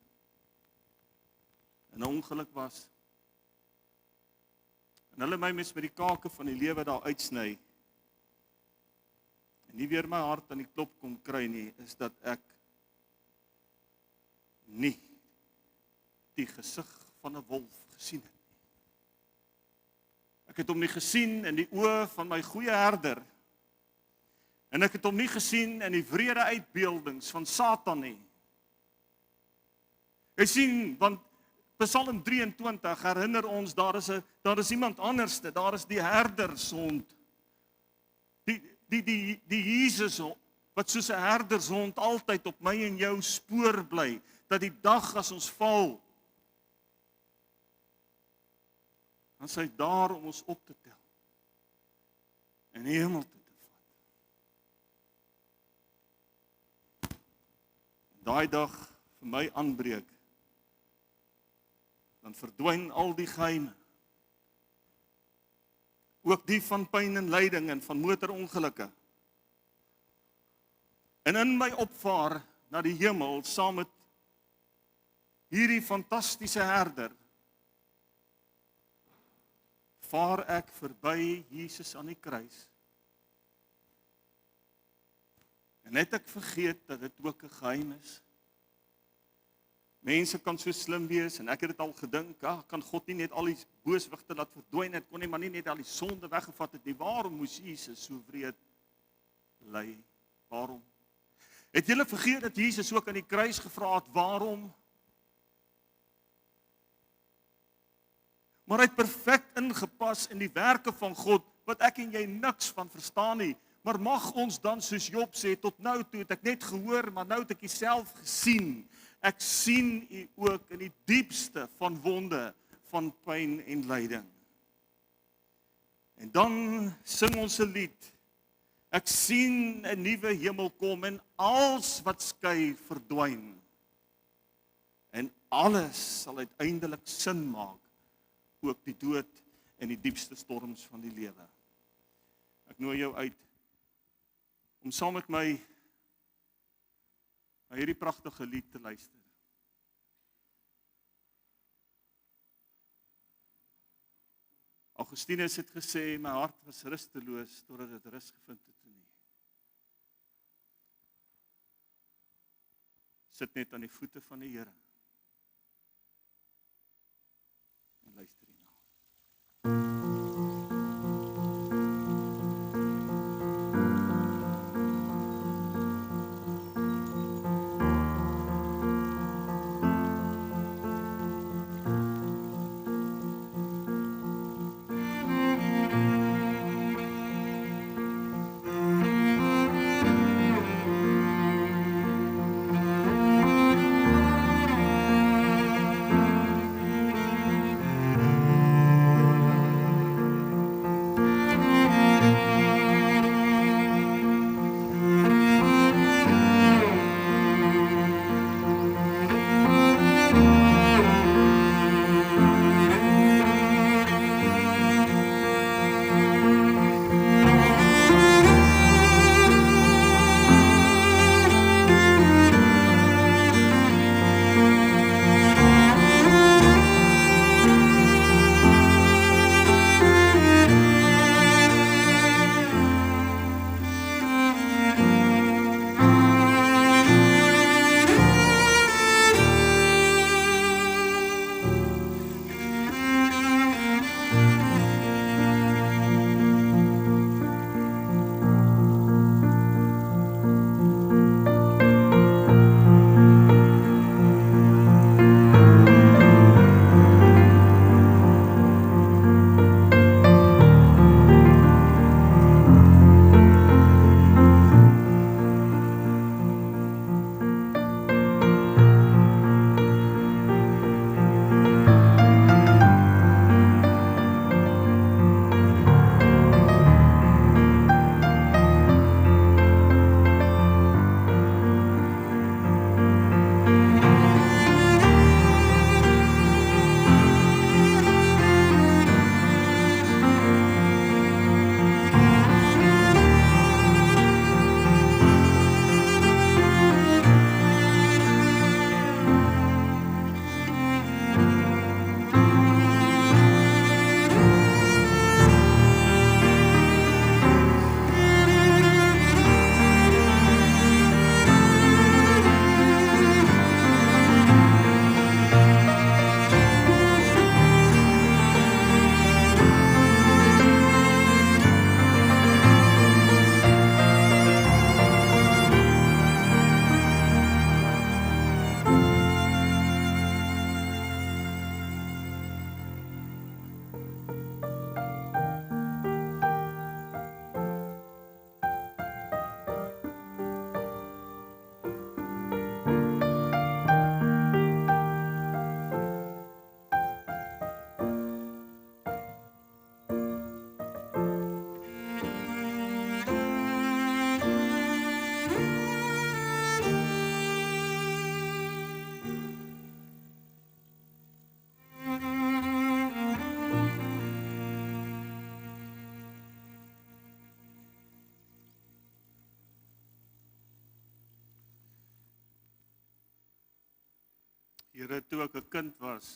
in 'n ongeluk was en hulle my mis met die kake van die lewe daar uitsny en nie weer my hart aan die klop kom kry nie, is dat ek nie die gesig van 'n wolf gesien het. Ek het hom nie gesien in die oë van my goeie herder. En ek het hom nie gesien in die wrede uitbeeldings van Satan nie. Jy sien, want Psalm 23 herinner ons, daar is iemand anderste, daar is die herdershond. Die Jesus, wat soos 'n herdershond altyd op my en jou spoor bly, dat die dag as ons val, dan is hy daar om ons op te tel en die hemel toe te vat. Daai dag vir my aanbreek, dan verdwyn al die geheime, ook die van pyn en lyding en van motorongelukke. En in my opvaar na die hemel saam met hierdie fantastiese herder, vaar ek verby Jesus aan die kruis. En net ek vergeet dat dit ook 'n geheim is. Mense kan so slim wees en ek het dit al gedink, kan God nie net al die booswigte laat verdwyn het, kon nie maar nie net al die sonde weggevat het nie. Waarom moes Jesus so wreed ly? Waarom? Het julle vergeet dat Jesus ook aan die kruis gevra het, waarom? Maar hy het perfek ingepas in die werke van God, wat ek en jy niks van verstaan nie. Maar mag ons dan, soos Job sê, tot nou toe het ek net gehoor, maar nou het ek self gesien. Ek sien u ook in die diepste van wonde, van pyn en lyding. En dan sing ons 'n lied. Ek sien 'n nuwe hemel kom en alles wat skei verdwyn. En alles sal uiteindelik sin maak, ook die dood en die diepste storms van die lewe. Ek nooi jou uit om saam met my na hierdie pragtige lied te luister. Augustinus het gesê, my hart was rusteloos totdat dit rus gevind het toe nie. Sit net aan die voete van die Here en luister hierna. Here, toe ek 'n kind was,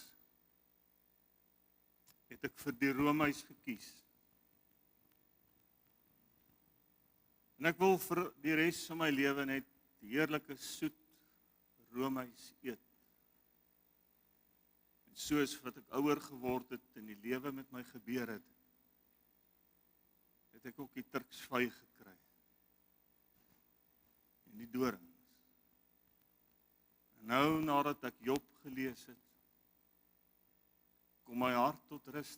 het ek vir die roomys gekies. En ek wil vir die res van my lewe net heerlike soet roomys eet. En soos wat ek ouer geword het en die lewe met my gebeur het, het ek ook die turksvy gekry. En die dorings. En nou, nadat ek Job gelees het, kom my hart tot rus.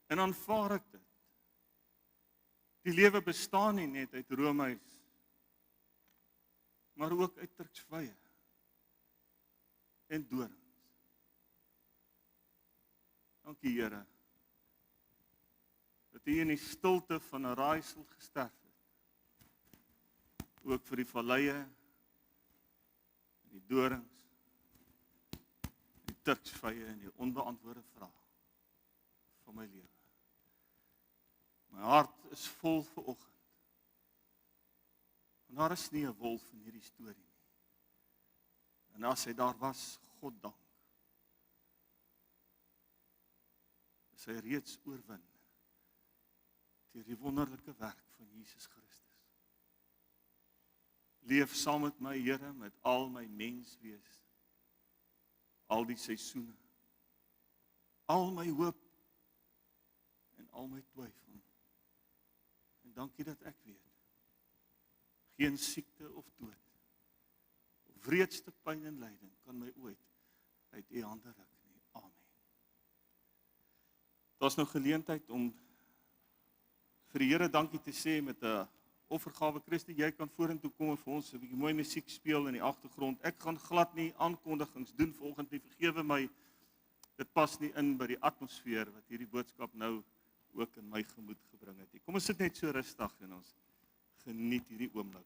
En aanvaar ek dit. Die lewe bestaan nie net uit roomys, maar ook uit turksvye en dorings. Dankie Here, dat U in die stilte van 'n raaisel gesterf het. Ook vir die valleie, en die dorings, die turksvye en die onbeantwoorde vrae van my lewe. My hart is vol vanoggend. Want daar is nie 'n wolf in hierdie storie nie. En as hy daar was, God dank, is hy reeds oorwin deur die wonderlike werk van Jesus Christus. Leef saam met my, Here, met al my menswees, al die seisoene, al my hoop en al my twyfel. En dankie dat ek weet, geen siekte of dood, of wreedste pyn en lyding kan my ooit uit U hande ruk nie. Amen. Daar's nou geleentheid om vir die Here dankie te sê met 'n offergawe. Christie, jy kan vorentoe kom en vir ons 'n bietjie mooi musiek speel in die agtergrond. Ek gaan glad nie aankondigings doen vanoggend nie. Vergewe my, dit pas nie in by die atmosfeer wat hierdie boodskap nou ook in my gemoed gebring het. Kom ons sit net so rustig en ons geniet hierdie oomblik.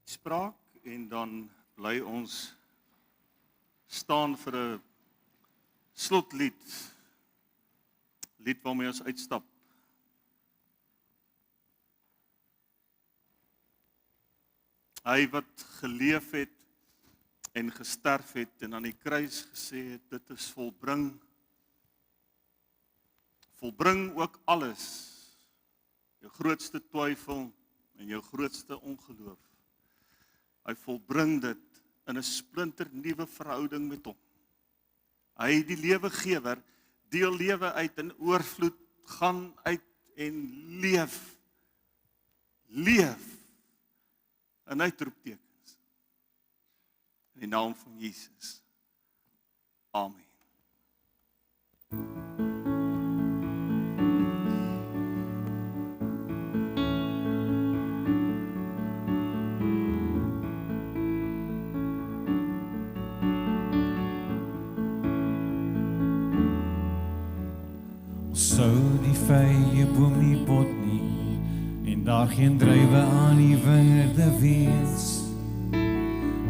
Spraak en dan bly ons staan vir 'n slotlied, lied waarmee ons uitstap. Hy wat geleef het en gesterf het en aan die kruis gesê het, dit is volbring. Volbring ook alles, jou grootste twyfel en jou grootste ongeloof. Hy volbring dit in 'n splinternuwe verhouding met hom. Hy, die lewegewer, deel lewe uit in oorvloed, gaan uit en leef. Leef. En uitroeptekens. In die naam van Jesus. Amen. Sou die vye boom nie bot nie, en daar geen druiwe aan die wingerde wees.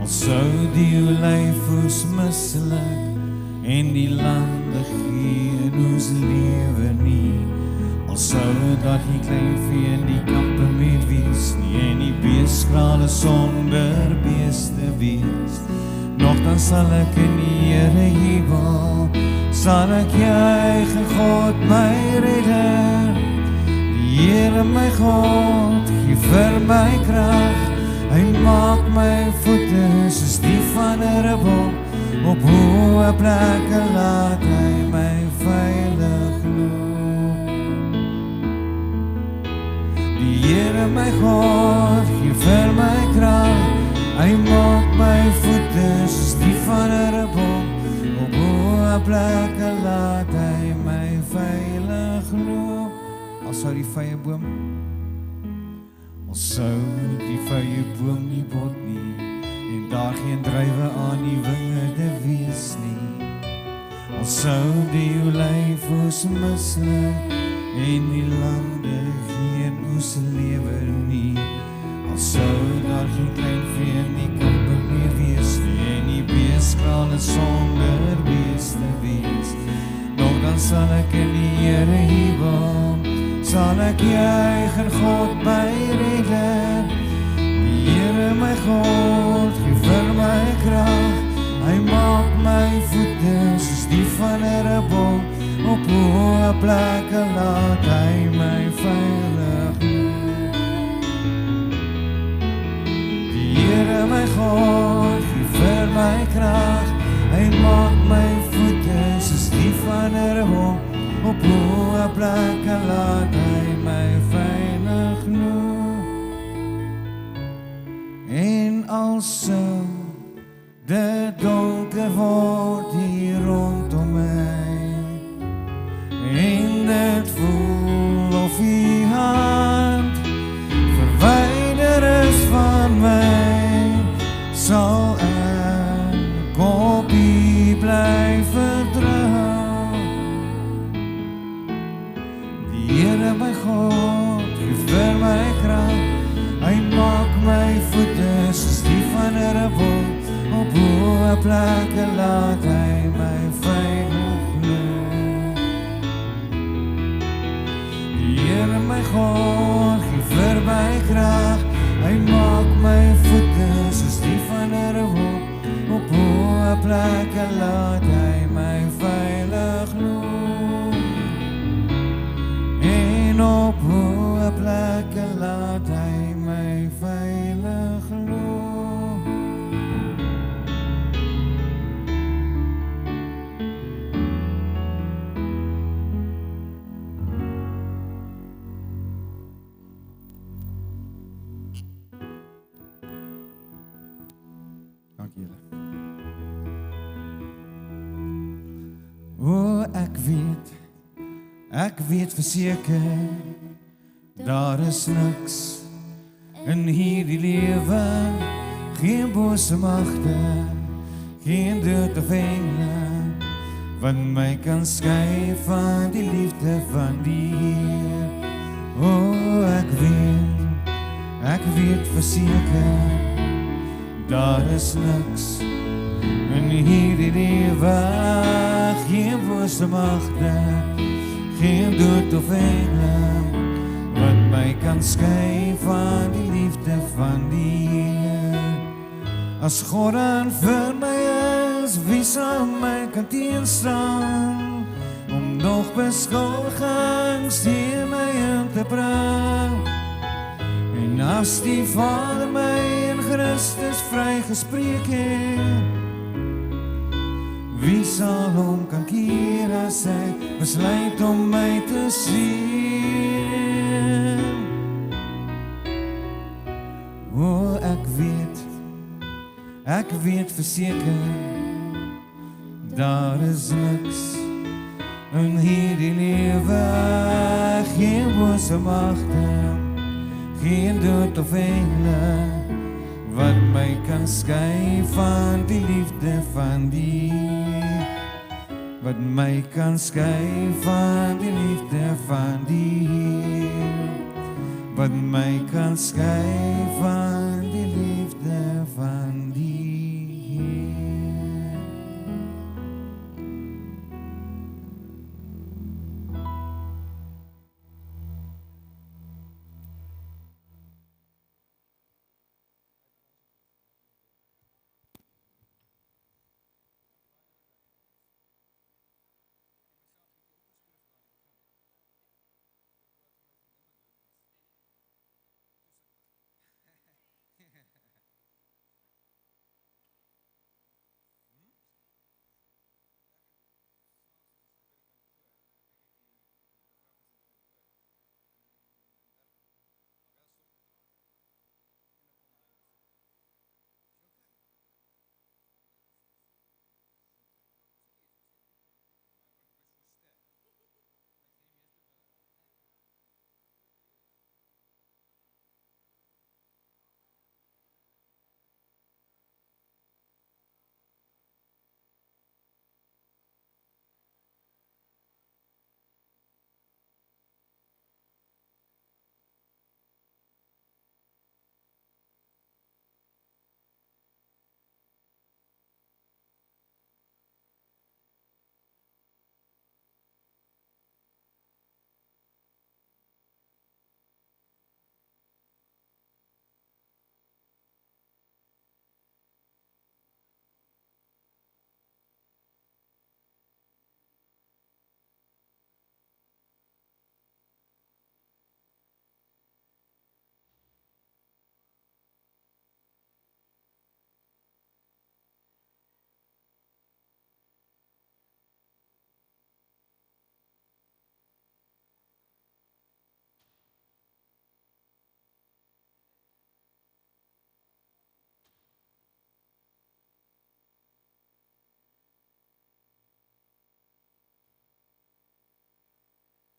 Al sou die olyfoes misluk, en die lande geen oes lewe nie. Al sou daar geen klein vee in die kampe meer wees nie, en die beeskrale sonder beeste wees. Nogtans sal ek in die Here jubel, sal ek juig in God my redder. Die Here my God gee vir my krag, hy maak my voete soos die van 'n ribbok, op hoë plekke laat hy my veilig loop. Die Here my God gee vir my krag, hy maak my voete soos die van 'n ribbok, op hoë plekke laat hy my veilig loop. Al sou die vye boom, al sou die vye boom nie bot nie, en daar geen druiwe aan die wingerde wees nie. Al sou die olyfoes misluk, en die lande geen oes lewer nie. Al sou daar geen klein vee in die kampe meer wees nie, en die beeskrale sonder beeste wees. Dan sal ek in die Here jubel, sal ek juig in God my redder. Die Here my God gee vir my krag, hy maak my voete soos die van 'n ribbok, op hoë plekke laat hy my veilig loop. Die Here my God gee vir my krag, hy maak my voete soos die van 'n ribbok, op hoë plekke laat hy my veilig loop. En al sou dit donker word hier rondom my, en dit voel of die hand verwyder is van my, sal ek op U bly vertrou. Die Here my God gee vir my krag, hy maak my voete soos die van 'n ribbok, op hoë plekke laat hy my veilig loop. Die Here my God gee vir my krag, hy maak my voete soos die van 'n ribbok, op hoë plekke laat hy my veilig loop. En op hoë plekke laat hy my veilig loop. Dank julle. O, ek weet verseker, daar is niks in hierdie lewe, geen bose magte, geen dood of engele, wat my kan skei van die liefde van die Heer. O, ek weet verseker, daar is niks in hierdie lewe, geen bose magte, geen dood of engele, wat my kan skei van die liefde van die Heer. As God dan vir my is, wie sal my kan teenstaan, om nog beskuldigings teen my in te bring? En as die Vader my in Christus vrygespreek het, Wie sal hom kan keer as hy besluit om my te sien? O, ek weet verseker, daar is niks in hierdie lewe, geen bose magte, geen dood of engele, wat my kan skei van die liefde van die, wat my kan skei van die liefde van die, wat my kan skei van